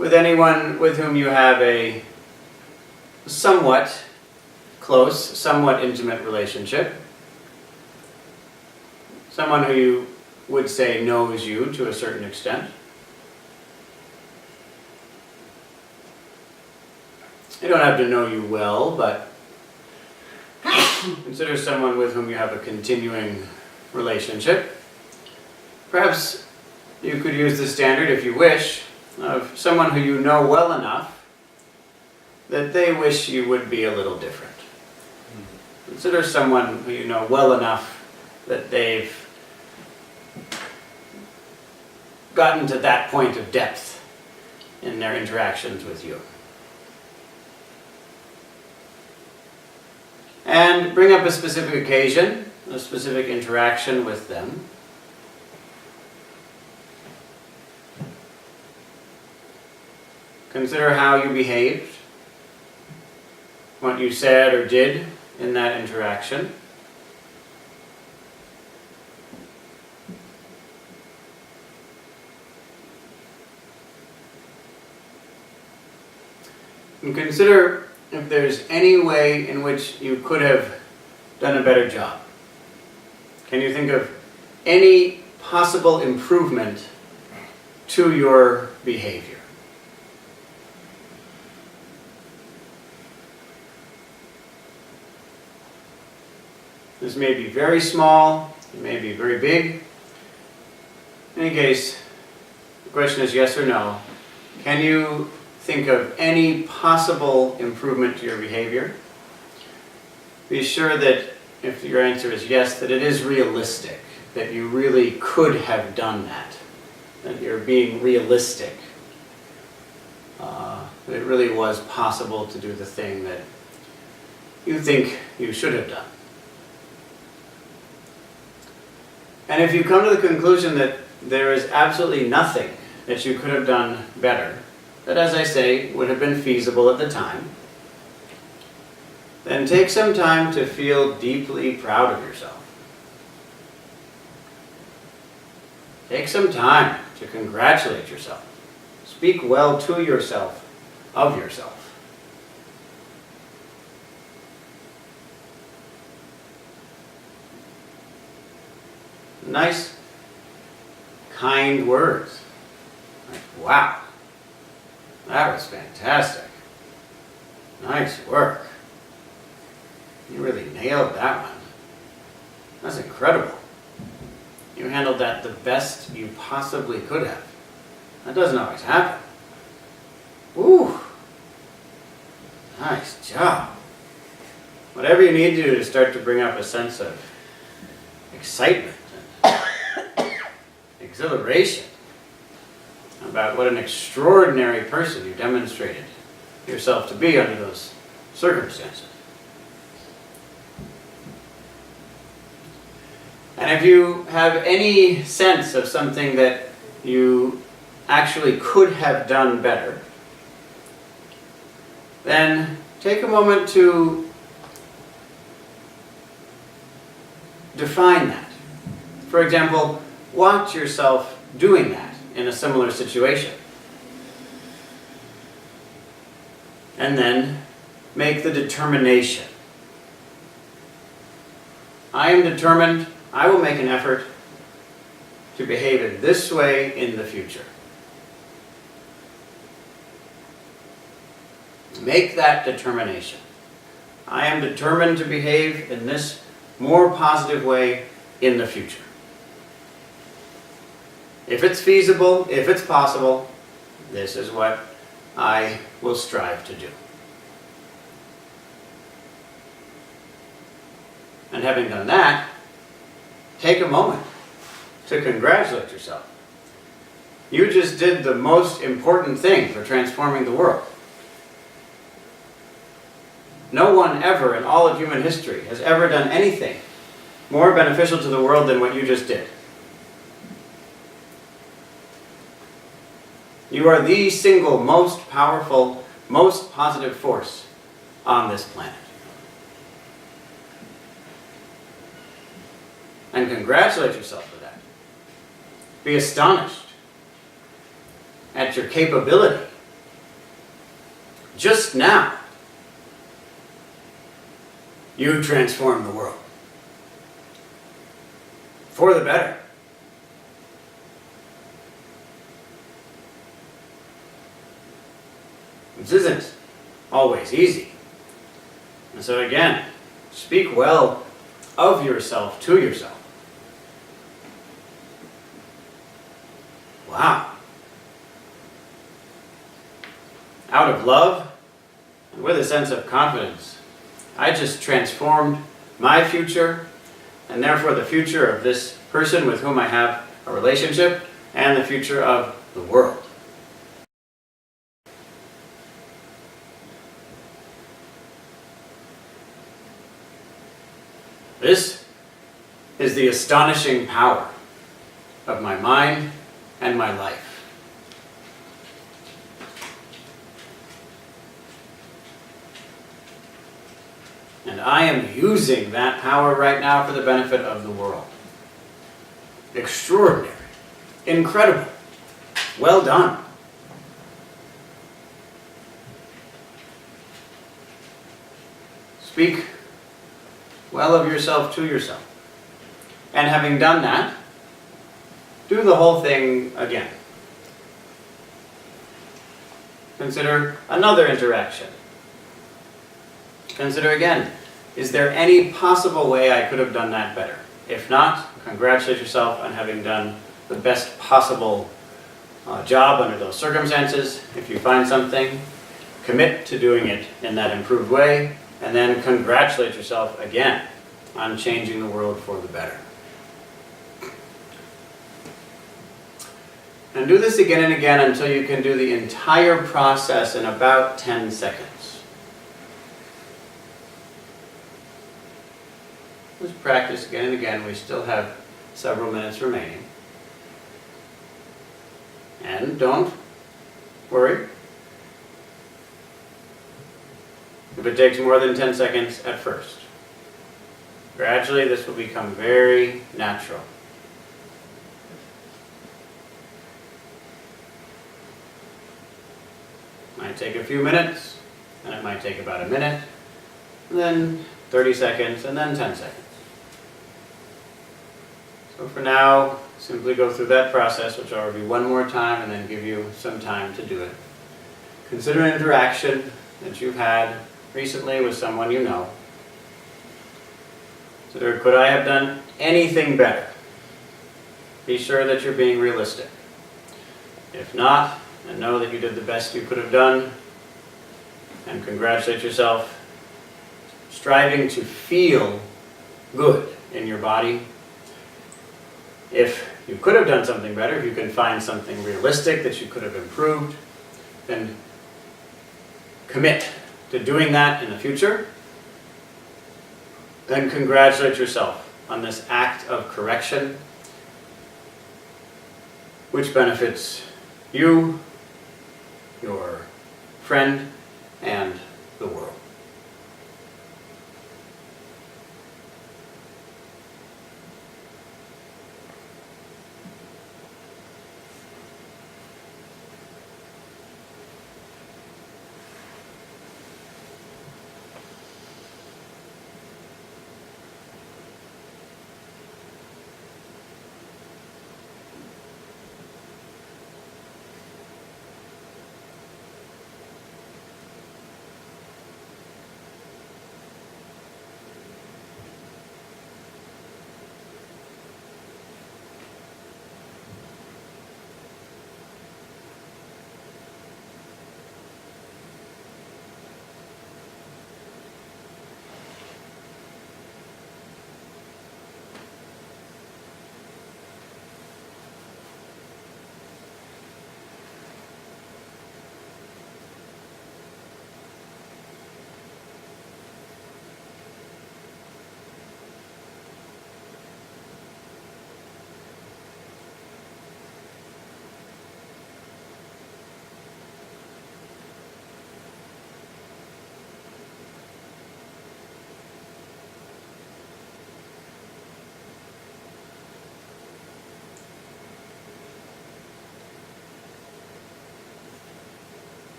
with anyone with whom you have a somewhat close, somewhat intimate relationship. Someone who you would say knows you to a certain extent. They don't have to know you well, but consider someone with whom you have a continuing relationship. Perhaps you could use the standard, if you wish, of someone who you know well enough that they wish you would be a little different. Consider someone who you know well enough that they've gotten to that point of depth in their interactions with you. And bring up a specific occasion, a specific interaction with them. Consider how you behaved, what you said or did in that interaction. And consider if there's any way in which you could have done a better job. Can you think of any possible improvement to your behavior? This may be very small, it may be very big. In any case, the question is yes or no. Can you think of any possible improvement to your behavior? be sure that if your answer is yes, that it is realistic, that you really could have done that you're being realistic. That it really was possible to do the thing that you think you should have done. And if you come to the conclusion that there is absolutely nothing that you could have done better, that, as I say, would have been feasible at the time, then take some time to feel deeply proud of yourself. Take some time to congratulate yourself. Speak well to yourself, of yourself. Nice, kind words. Like, wow, that was fantastic. Nice work. You really nailed that one. That's incredible. You handled that the best you possibly could have. That doesn't always happen. Woo! Nice job. Whatever you need to do to start to bring up a sense of excitement and exhilaration about what an extraordinary person you demonstrated yourself to be under those circumstances. And if you have any sense of something that you actually could have done better, then take a moment to define that. For example, watch yourself doing that in a similar situation. And then make the determination. I am determined, I will make an effort to behave in this way in the future. Make that determination. I am determined to behave in this more positive way in the future. If it's feasible, if it's possible, this is what I will strive to do. And having done that, take a moment to congratulate yourself. You just did the most important thing for transforming the world. No one ever in all of human history has ever done anything more beneficial to the world than what you just did. You are the single most powerful, most positive force on this planet. And congratulate yourself for that. Be astonished at your capability. Just now, you transformed the world. For the better. This isn't always easy. And so again, speak well of yourself to yourself. Wow. Out of love and with a sense of confidence, I just transformed my future and therefore the future of this person with whom I have a relationship and the future of the world. This is the astonishing power of my mind and my life. And I am using that power right now for the benefit of the world. Extraordinary. Incredible. Well done. Speak well of yourself to yourself. And having done that, do the whole thing again. Consider another interaction. Consider again, is there any possible way I could have done that better? If not, congratulate yourself on having done the best possible job under those circumstances. If you find something, commit to doing it in that improved way And then congratulate yourself again on changing the world for the better. And do this again and again until you can do the entire process in about 10 seconds. Just practice again and again. We still have several minutes remaining. And don't worry if it takes more than 10 seconds at first. Gradually, this will become very natural. Might take a few minutes, and it might take about a minute, and then 30 seconds, and then 10 seconds. So for now, simply go through that process, which I'll review one more time, and then give you some time to do it. Consider an interaction that you've had recently with someone you know. Consider, could I have done anything better? Be sure that you're being realistic. If not, and know that you did the best you could have done, and congratulate yourself, striving to feel good in your body. If you could have done something better, if you can find something realistic that you could have improved, then commit to doing that in the future. Then congratulate yourself on this act of correction, which benefits you, your friend, and the world.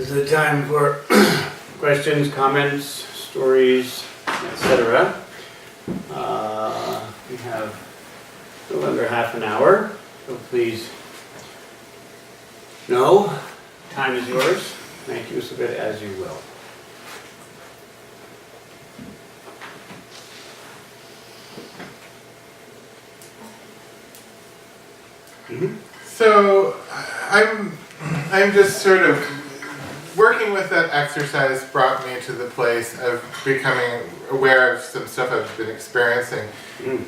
is the time for questions, comments, stories, etc. We have a little under half an hour, so please. No, time is yours. Make use of it as you will. So I'm just sort of working with that exercise brought me to the place of becoming aware of some stuff I've been experiencing,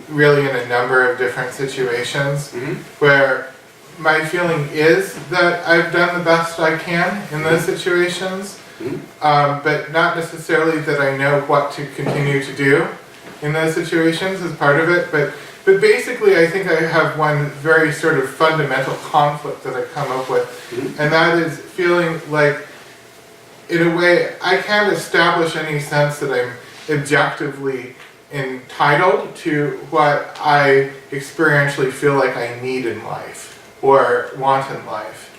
really in a number of different situations, where my feeling is that I've done the best I can in those situations, but not necessarily that I know what to continue to do in those situations as part of it, but basically I think I have one very sort of fundamental conflict that I come up with, and that is feeling like, in a way, I can't establish any sense that I'm objectively entitled to what I experientially feel like I need in life or want in life.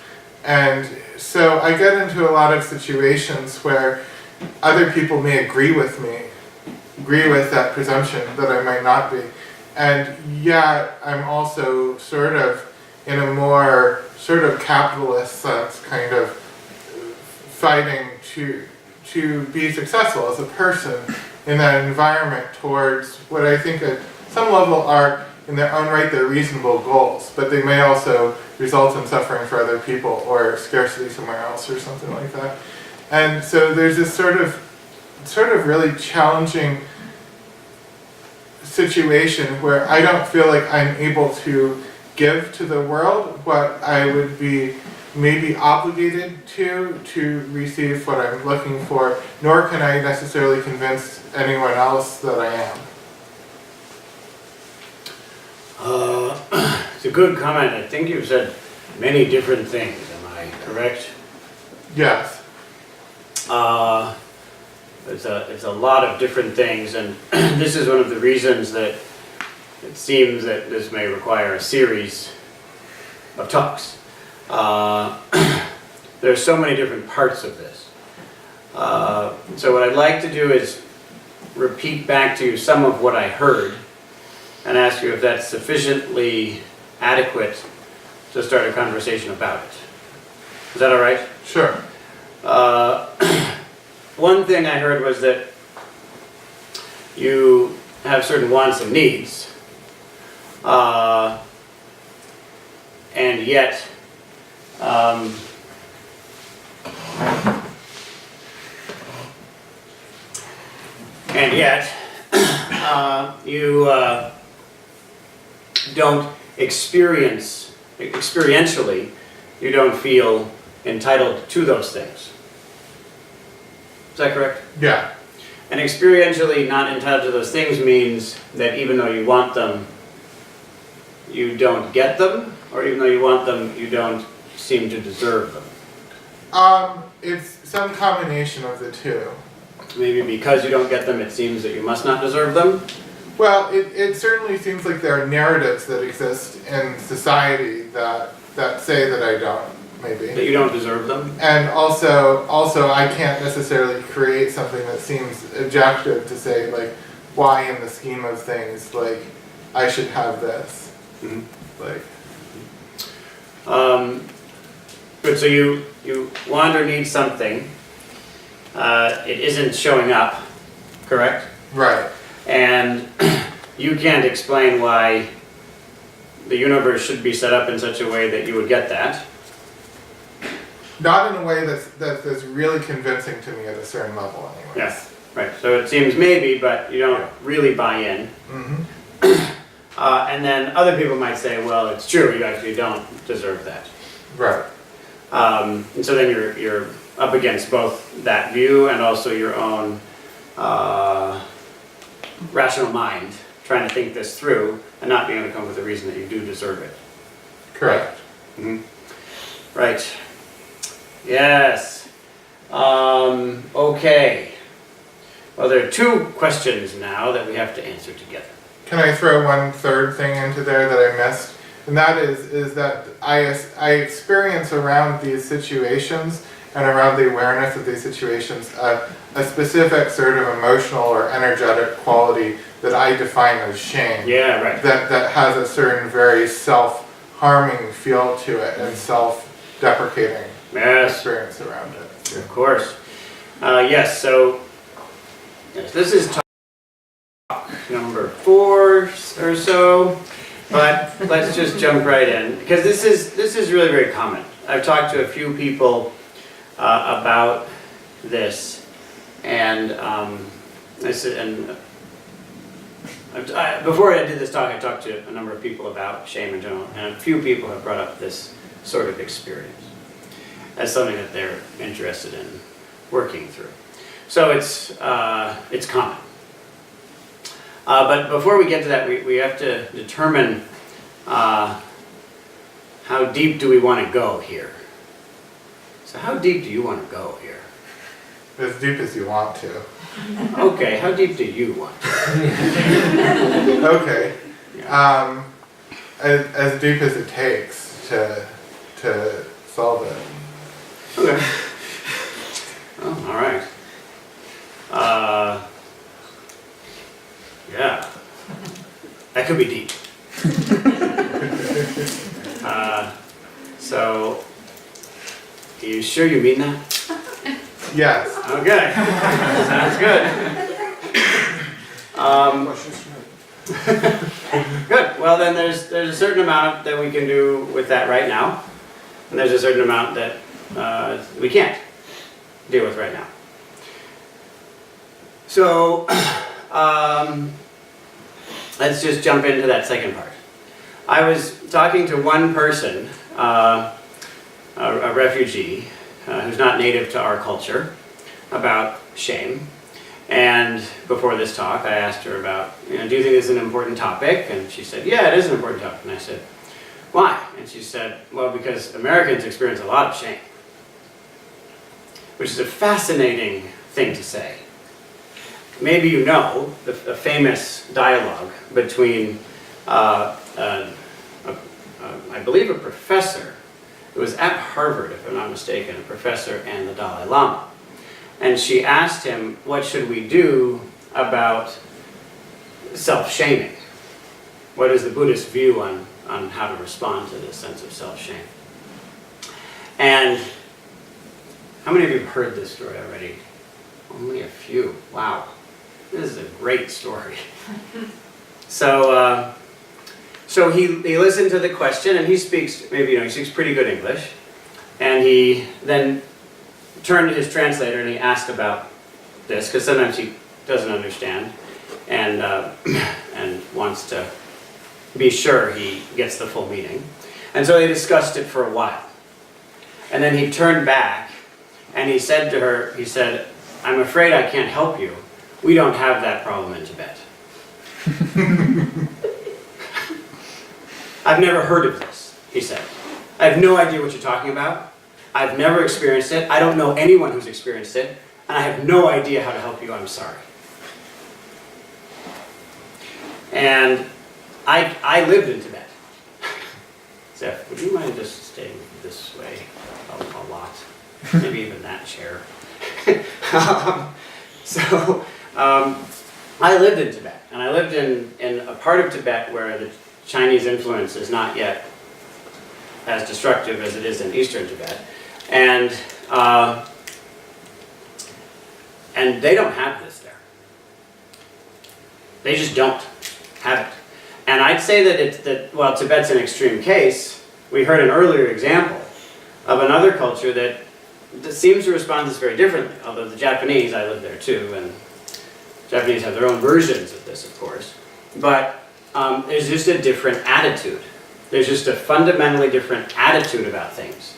And so I get into a lot of situations where other people may agree with that presumption that I might not be. And yet I'm also sort of, in a more sort of capitalist sense, kind of fighting to be successful as a person in that environment towards what I think at some level are, in their own right, they're reasonable goals, but they may also result in suffering for other people or scarcity somewhere else or something like that. And so there's this sort of really challenging situation where I don't feel like I'm able to give to the world what I would be maybe obligated to receive what I'm looking for, nor can I necessarily convince anyone else that I am. It's a good comment. I think you've said many different things. Am I correct? Yes. It's a lot of different things, and this is one of the reasons that it seems that this may require a series of talks. There are so many different parts of this. So what I'd like to do is repeat back to you some of what I heard and ask you if that's sufficiently adequate to start a conversation about it. Is that all right? Sure. One thing I heard was that you have certain wants and needs, and yet you don't experientially, you don't feel entitled to those things. Is that correct? Yeah. And experientially not entitled to those things means that even though you want them, you don't get them, or even though you want them, you don't seem to deserve them. It's some combination of the two. Maybe because you don't get them, it seems that you must not deserve them? Well, it certainly seems like there are narratives that exist in society that say that I don't, maybe. That you don't deserve them? And also I can't necessarily create something that seems objective to say, like, why in the scheme of things, like, I should have this. Mm-hmm. Like. Good, so you want or need something. It isn't showing up, correct? Right. And you can't explain why the universe should be set up in such a way that you would get that. Not in a way that's really convincing to me at a certain level, anyway. Yes, right. So it seems maybe, but you don't really buy in. Mm-hmm. And then other people might say, well, it's true, you actually don't deserve that. Right. And so then you're up against both that view and also your own rational mind, trying to think this through and not being able to come up with a reason that you do deserve it. Correct. Mm-hmm. Right. Yes. Okay. Well, there are two questions now that we have to answer together. Can I throw one third thing into there that I missed? And that is that I experience around these situations and around the awareness of these situations, a specific sort of emotional or energetic quality that I define as shame. Yeah, right. That has a certain very self-harming feel to it and self-deprecating Yes, experience around it. of course. Yes, so yes, this is talk number 4 or so, but let's just jump right in because this is really very common. I've talked to a few people about this, and before I did this talk, I talked to a number of people about shame in general, and a few people have brought up this sort of experience as something that they're interested in working through. So it's common. But before we get to that, we have to determine how deep do we want to go here. So how deep do you want to go here? As deep as you want to. Okay, how deep do you want to? Okay. As deep as it takes to solve it. Okay. Oh, all right. Yeah. That could be deep. So, you sure you mean that? Yes. Okay. Sounds good. Good. Well, then there's a certain amount that we can do with that right now, and there's a certain amount that we can't deal with right now. So let's just jump into that second part. I was talking to one person, a refugee, who's not native to our culture, about shame. And before this talk, I asked her about, do you think this is an important topic? And she said, yeah, it is an important topic. And I said, why? And she said, well, because Americans experience a lot of shame. Which is a fascinating thing to say. Maybe you know the famous dialogue between, I believe, a professor. It was at Harvard, if I'm not mistaken, a professor and the Dalai Lama. And she asked him, what should we do about self-shaming? What is the Buddhist view on how to respond to this sense of self-shame? And how many of you have heard this story already? Only a few. Wow. This is a great story. So he listened to the question, and he speaks, he speaks pretty good English. And he then turned to his translator and he asked about this, because sometimes he doesn't understand and wants to be sure he gets the full meaning. And so they discussed it for a while. And then he turned back and he said to her, I'm afraid I can't help you. We don't have that problem in Tibet. I've never heard of this, he said. I have no idea what you're talking about. I've never experienced it. I don't know anyone who's experienced it. And I have no idea how to help you. I'm sorry. And I lived in Tibet. Zeph, would you mind just staying this way a lot? Maybe even that chair. I lived in Tibet. And I lived in a part of Tibet where the Chinese influence is not yet as destructive as it is in eastern Tibet. And they don't have this there. They just don't have it. And I'd say that while Tibet's an extreme case, we heard an earlier example of another culture that seems to respond to this very differently. Although the Japanese, I lived there too, and Japanese have their own versions of this, of course. But there's just a different attitude. There's just a fundamentally different attitude about things.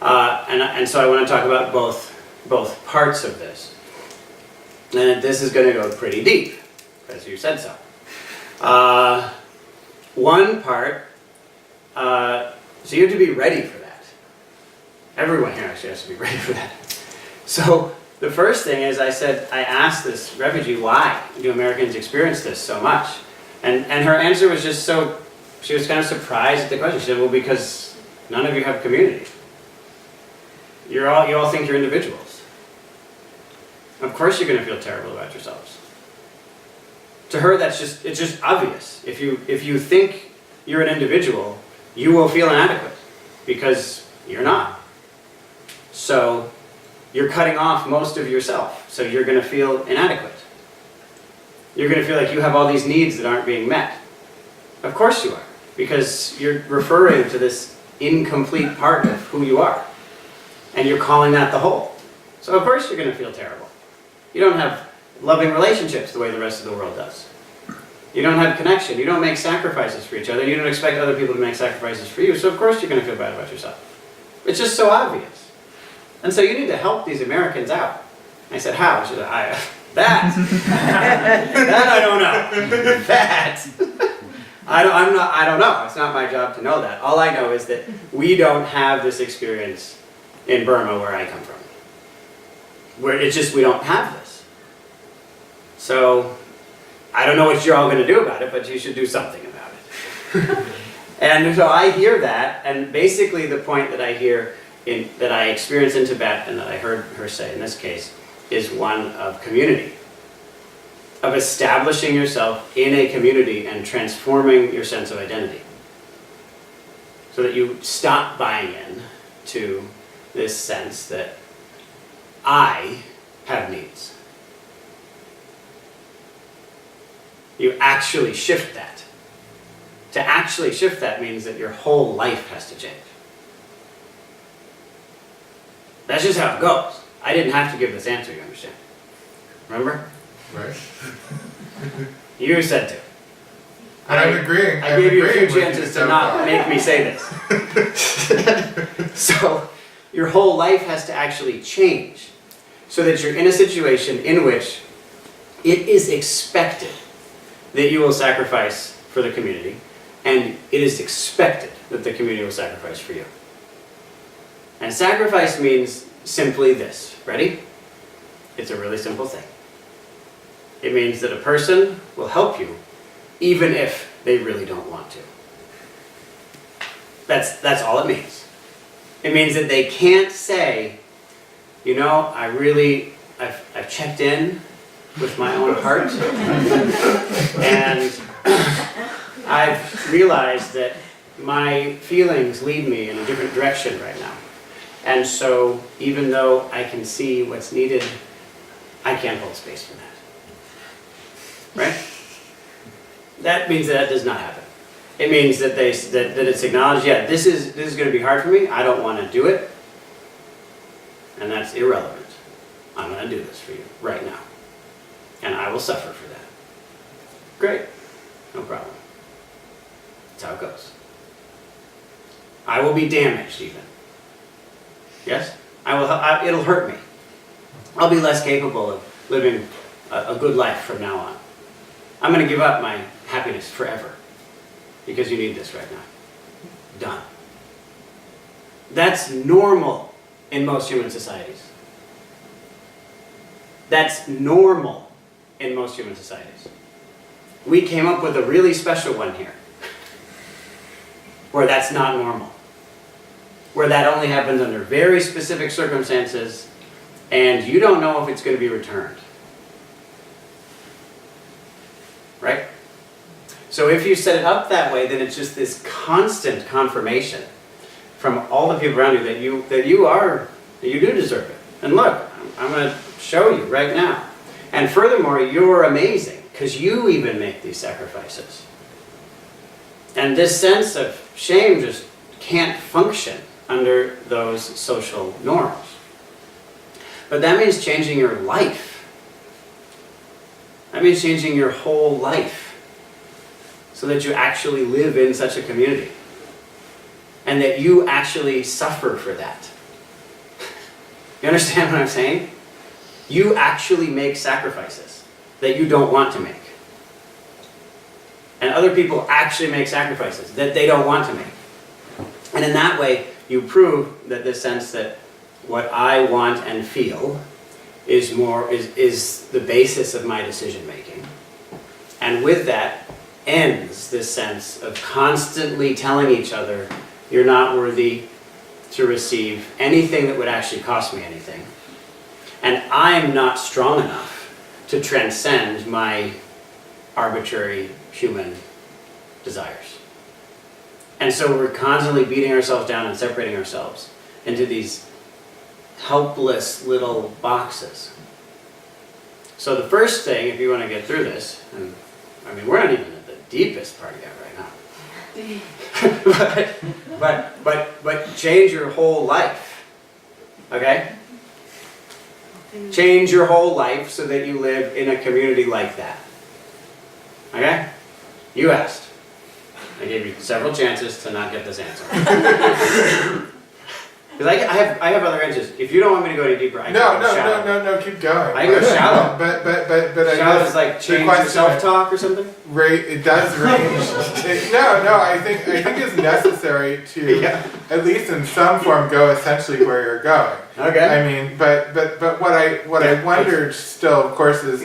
And so I want to talk about both parts of this. And this is going to go pretty deep, because you said so. One part, so you have to be ready for that. Everyone here actually has to be ready for that. So the first thing is I asked this refugee, why do Americans experience this so much? And her answer was just so, she was kind of surprised at the question. She said, well, because none of you have community. you all think you're individuals. Of course you're going to feel terrible about yourselves. To her, it's just obvious. If you think you're an individual, you will feel inadequate because you're not. So you're cutting off most of yourself. So you're going to feel inadequate. You're going to feel like you have all these needs that aren't being met. Of course you are, because you're referring to this incomplete part of who you are. And you're calling that the whole. So of course you're going to feel terrible. You don't have loving relationships the way the rest of the world does. You don't have connection. You don't make sacrifices for each other. You don't expect other people to make sacrifices for you. So of course you're going to feel bad about yourself. It's just so obvious. And so you need to help these Americans out. I said, how? She said, that I don't know. That I don't know. It's not my job to know that. All I know is that we don't have this experience in Burma, where I come from. Where it's just, we don't have this. So I don't know what you're all going to do about it, but you should do something about it. And so I hear that, and basically the point that I hear that I experience in Tibet, and that I heard her say in this case, is one of community. Of establishing yourself in a community and transforming your sense of identity. So that you stop buying in to this sense that I have needs. You actually shift that. To actually shift that means that your whole life has to change. That's just how it goes. I didn't have to give this answer, you understand? Remember? Right. You said to. I'm agreeing. I gave you a few chances to not make me say this. So, your whole life has to actually change so that you're in a situation in which it is expected that you will sacrifice for the community, and it is expected that the community will sacrifice for you. And sacrifice means simply this. Ready? It's a really simple thing. It means that a person will help you even if they really don't want to. That's all it means. It means that they can't say, you know, I've checked in with my own heart and I've realized that my feelings lead me in a different direction right now. And so even though I can see what's needed, I can't hold space for that. Right? That means that does not happen. It means that that it's acknowledged, yeah, this is going to be hard for me. I don't want to do it. And that's irrelevant. I'm going to do this for you right now. And I will suffer for that. Great. No problem. That's how it goes. I will be damaged even. Yes? It'll hurt me. I'll be less capable of living a good life from now on. I'm going to give up my happiness forever because you need this right now. Done. That's normal in most human societies. That's normal in most human societies. We came up with a really special one here where that's not normal. Where that only happens under very specific circumstances and you don't know if it's going to be returned. Right? So if you set it up that way, then it's just this constant confirmation from all the people around you that you do deserve it. And look, I'm going to show you right now. And furthermore, you're amazing because you even make these sacrifices. And this sense of shame just can't function under those social norms. But that means changing your life. That means changing your whole life so that you actually live in such a community and that you actually suffer for that. You understand what I'm saying? You actually make sacrifices that you don't want to make. And other people actually make sacrifices that they don't want to make. And in that way, you prove that the sense that what I want and feel is the basis of my decision making. And with that ends this sense of constantly telling each other, you're not worthy, to receive anything that would actually cost me anything. And I'm not strong enough to transcend my arbitrary human desires. And so we're constantly beating ourselves down and separating ourselves into these helpless little boxes. So the first thing, if you want to get through this, and I mean, we're not even at the deepest part yet right now. but change your whole life, okay? Change your whole life so that you live in a community like that, okay? You asked. I gave you several chances to not get this answer. Because I have other answers. If you don't want me to go any deeper, I can go shallow. No, keep going. I can go shallow. But Shallow I is like the change your question- self-talk or something? It does range. No, I think it's necessary to Yeah. at least in some form go essentially where you're going. Okay. I mean, but what I wondered still, of course, is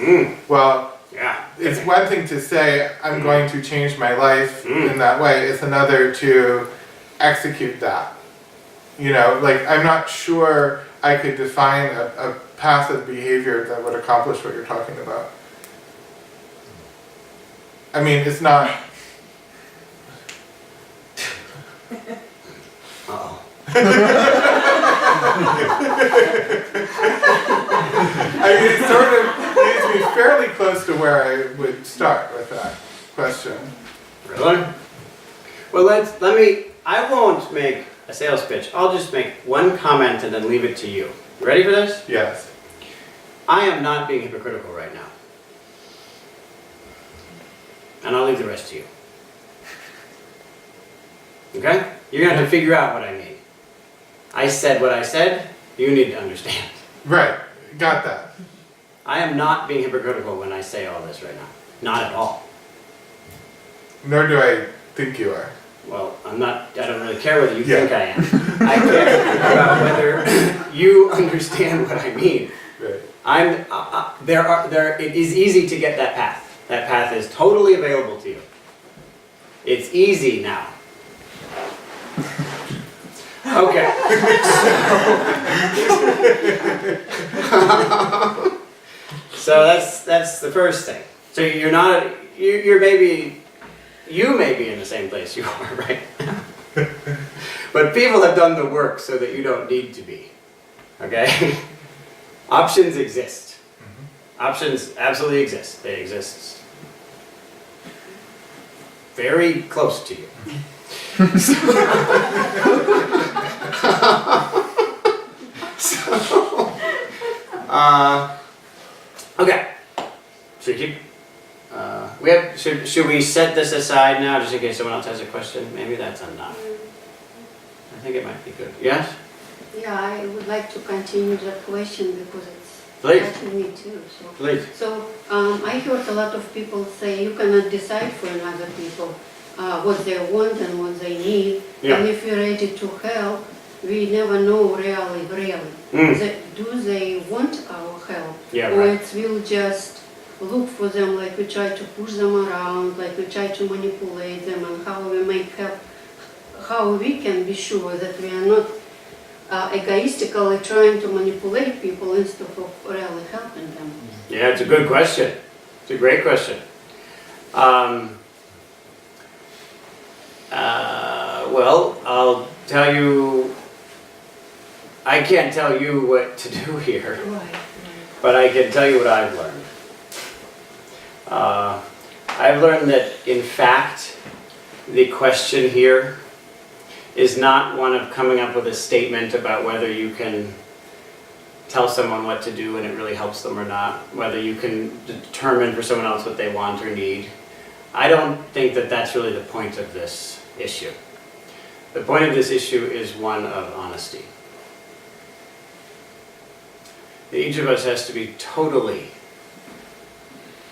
well, Yeah. it's one thing to say I'm going to change my life in that way. It's another to execute that. You know, like I'm not sure I could define a passive behavior that would accomplish what you're talking about. I mean, it's not. Uh-oh. I mean, it sort of leads me fairly close to where I would start with that question. Really? Well, I won't make a sales pitch. I'll just make one comment and then leave it to you. You ready for this? Yes. I am not being hypocritical right now. And I'll leave the rest to you. Okay? You're going to have to figure out what I mean. I said what I said. You need to understand. Right. Got that. I am not being hypocritical when I say all this right now. Not at all. Nor do I think you are. Well, I don't really care whether you Yeah. think I am. I care about whether you understand what I mean. Right. It is easy to get that path. That path is totally available to you. It's easy now. Okay. So that's the first thing. So you may be in the same place you are right now. But people have done the work so that you don't need to be. Okay? Options exist. Options absolutely exist. They exist very close to you. Okay. So should we set this aside now, just in case someone else has a question? Maybe that's enough. I think it might be good. Yes? Yeah, I would like to continue the question because it's Please. touching me too. Please. So I heard a lot of people say you cannot decide for another people what they want and what they need. Yeah. And if we're ready to help, we never know really. Do they want our help? Yeah, Or right. we'll just look for them, like we try to push them around, like we try to manipulate them, and how we make help, how we can be sure that we are not egoistically trying to manipulate people instead of really helping them. Yeah, it's a good question. It's a great question. Well, I'll tell you, I can't tell you what to do here, Right. but I can tell you what I've learned. I've learned that, in fact, the question here is not one of coming up with a statement about whether you can tell someone what to do and it really helps them or not, whether you can determine for someone else what they want or need. I don't think that that's really the point of this issue. The point of this issue is one of honesty. Each of us has to be totally,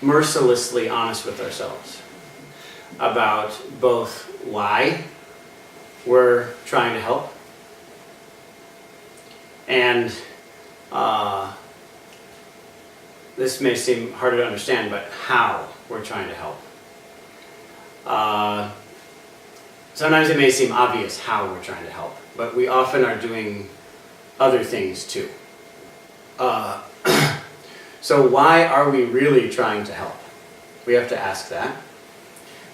mercilessly honest with ourselves about both why we're trying to help and this may seem harder to understand, but how we're trying to help. sometimes it may seem obvious how we're trying to help, but we often are doing other things too. So why are we really trying to help? We have to ask that.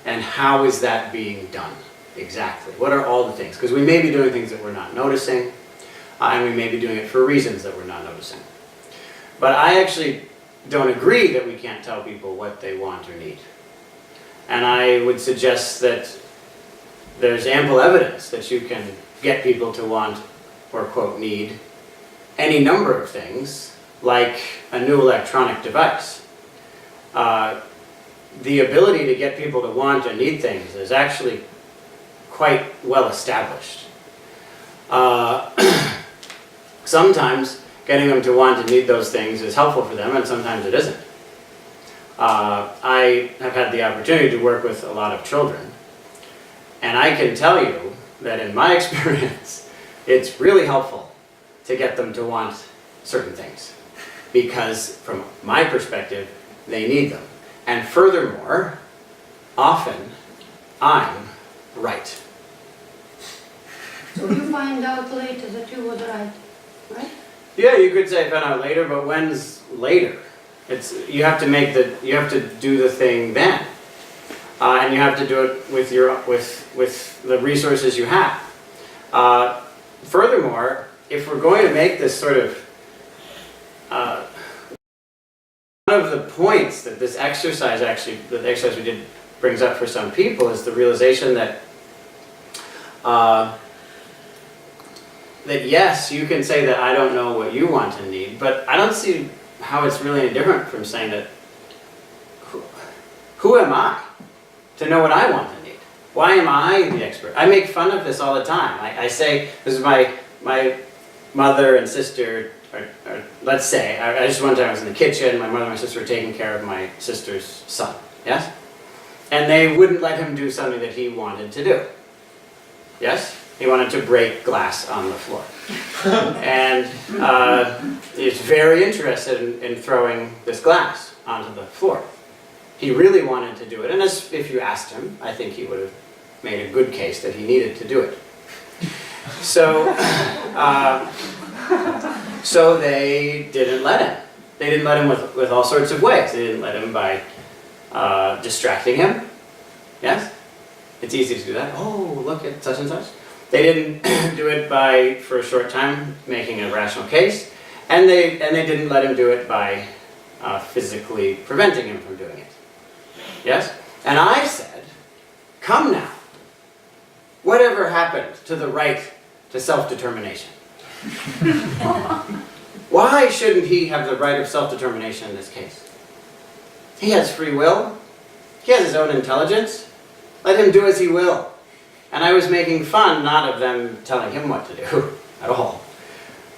And how is that being done? Exactly. What are all the things? Because we may be doing things that we're not noticing, and we may be doing it for reasons that we're not noticing. But I actually don't agree that we can't tell people what they want or need. And I would suggest that there's ample evidence that you can get people to want or, quote, need any number of things, like a new electronic device. The ability to get people to want and need things is actually quite well established. Sometimes getting them to want and need those things is helpful for them, and sometimes it isn't. I have had the opportunity to work with a lot of children, and I can tell you that in my experience, it's really helpful to get them to want certain things, because from my perspective, they need them. And furthermore, often, I'm right. So you find out later that you were right? Yeah, you could say found out later, but when's later? You have to do the thing then, and you have to do it with the resources you have. Furthermore, if we're going to make this sort of one of the points that this exercise the exercise we did brings up for some people is the realization that that yes, you can say that I don't know what you want and need, but I don't see how it's really any different from saying that who am I to know what I want and need? Why am I the expert? I make fun of this all the time. I say, this is my mother and sister, or let's say, I just one time I was in the kitchen, my mother and my sister were taking care of my sister's son, yes? And they wouldn't let him do something that he wanted to do, yes? He wanted to break glass on the floor. And he's very interested in throwing this glass onto the floor. He really wanted to do it, and if you asked him, I think he would have made a good case that he needed to do it. So, so they didn't let him. They didn't let him with all sorts of ways. They didn't let him by distracting him. Yes? It's easy to do that. Oh, look at such and such. They didn't do it by, for a short time, making a rational case. And they didn't let him do it by physically preventing him from doing it. Yes? And I said, come now. Whatever happened to the right to self-determination? Why shouldn't he have the right of self-determination in this case? He has free will. He has his own intelligence. Let him do as he will. And I was making fun, not of them telling him what to do at all,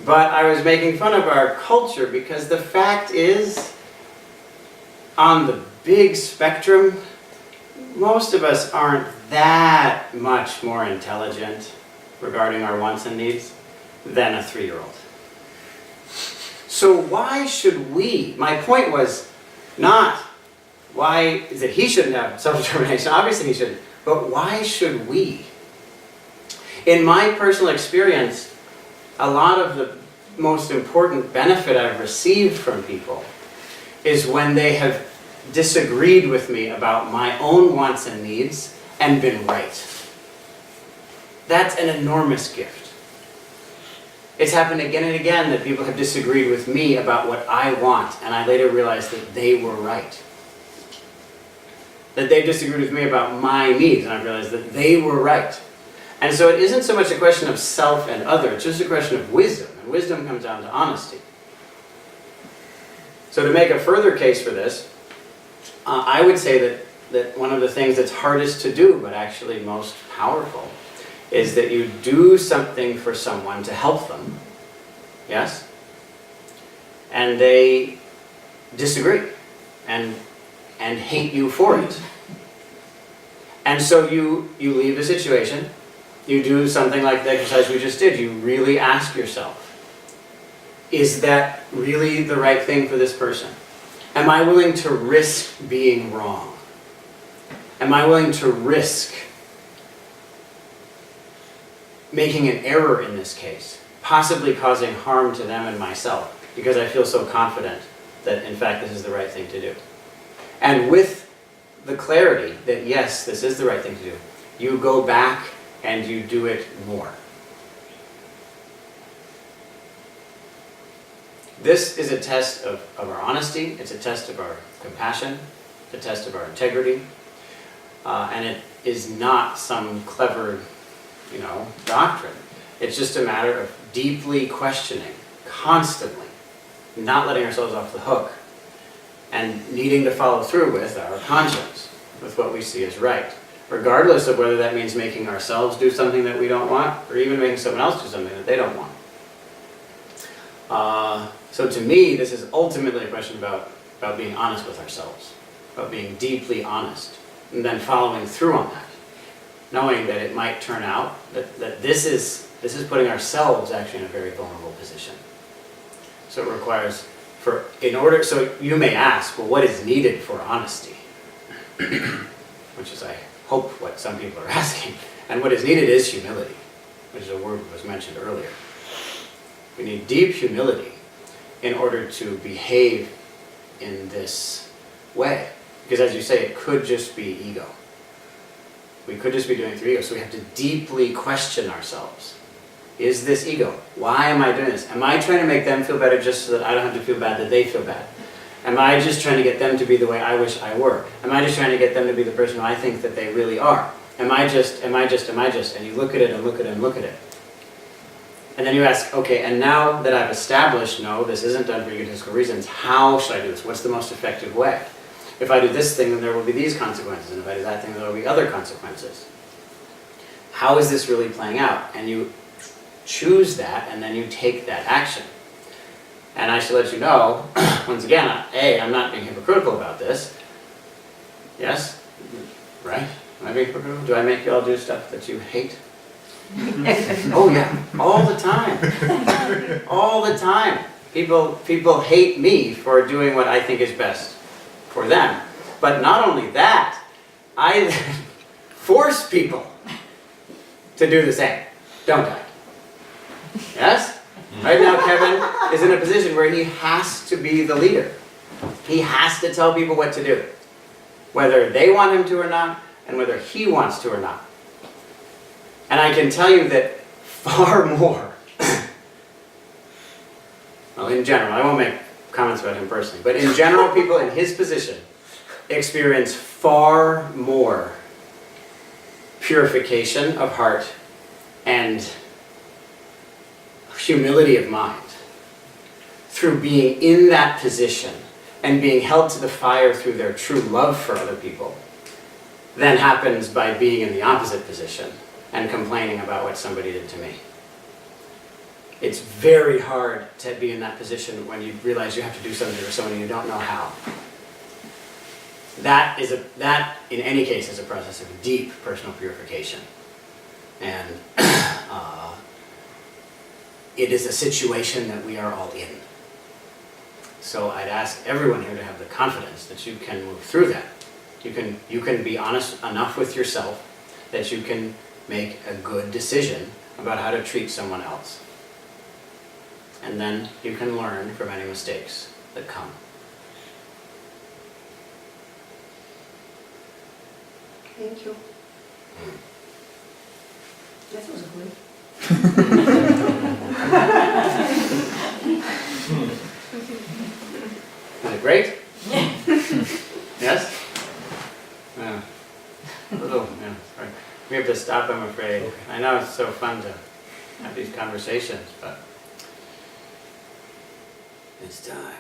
but I was making fun of our culture because the fact is, on the big spectrum, most of us aren't that much more intelligent regarding our wants and needs than a 3-year-old. So why should we? My point was not why is that he shouldn't have self-determination. Obviously he shouldn't. But why should we? In my personal experience, a lot of the most important benefit I've received from people is when they have disagreed with me about my own wants and needs and been right. That's an enormous gift. It's happened again and again that people have disagreed with me about what I want, and I later realized that they were right. That they disagreed with me about my needs, and I realized that they were right. And so it isn't so much a question of self and other, it's just a question of wisdom, and wisdom comes down to honesty. So to make a further case for this, I would say that one of the things that's hardest to do, but actually most powerful, is that you do something for someone to help them, yes? And they disagree and hate you for it. And so you leave the situation, you do something like the exercise we just did, you really ask yourself, is that really the right thing for this person? Am I willing to risk being wrong? Am I willing to risk making an error in this case, possibly causing harm to them and myself, because I feel so confident that in fact this is the right thing to do. And with the clarity that yes, this is the right thing to do, you go back and you do it more. This is a test of our honesty, it's a test of our compassion, it's a test of our integrity, and it is not some clever, doctrine. It's just a matter of deeply questioning, constantly, not letting ourselves off the hook, and needing to follow through with our conscience, with what we see as right, regardless of whether that means making ourselves do something that we don't want, or even making someone else do something that they don't want. So to me, this is ultimately a question about being honest with ourselves, about being deeply honest, and then following through on that, knowing that it might turn out that this is putting ourselves actually in a very vulnerable position. So it requires, so you may ask, well, what is needed for honesty? Which is, I hope, what some people are asking. And what is needed is humility, which is a word that was mentioned earlier. We need deep humility in order to behave in this way. Because as you say, it could just be ego. We could just be doing it through ego. So we have to deeply question ourselves. Is this ego? Why am I doing this? Am I trying to make them feel better just so that I don't have to feel bad that they feel bad? Am I just trying to get them to be the way I wish I were? Am I just trying to get them to be the person who I think that they really are? Am I just? And you look at it and look at it and look at it. And then you ask, okay, and now that I've established, no, this isn't done for egotistical reasons, how should I do this? What's the most effective way? If I do this thing, then there will be these consequences, and if I do that thing, then there will be other consequences. How is this really playing out? And you choose that, and then you take that action. And I should let you know, once again, I'm not being hypocritical about this. Yes? Right? Am I being hypocritical? Do I make you all do stuff that you hate? Oh yeah, all the time. All the time. People hate me for doing what I think is best for them. But not only that, I force people to do the same, don't I? Yes? Right now Kevin is in a position where he has to be the leader. He has to tell people what to do, whether they want him to or not, and whether he wants to or not. And I can tell you that far more, well, in general, I won't make comments about him personally, but in general, people in his position experience far more purification of heart and humility of mind through being in that position and being held to the fire through their true love for other people than happens by being in the opposite position and complaining about what somebody did to me. It's very hard to be in that position when you realize you have to do something for someone and you don't know how. That, in any case, is a process of deep personal purification. And it is a situation that we are all in. So I'd ask everyone here to have the confidence that you can move through that. You can be honest enough with yourself that you can make a good decision about how to treat someone else. And then you can learn from any mistakes that come. Thank you. This was good. Is it great? Yes? Yeah. Sorry. We have to stop, I'm afraid. I know it's so fun to have these conversations, but it's time.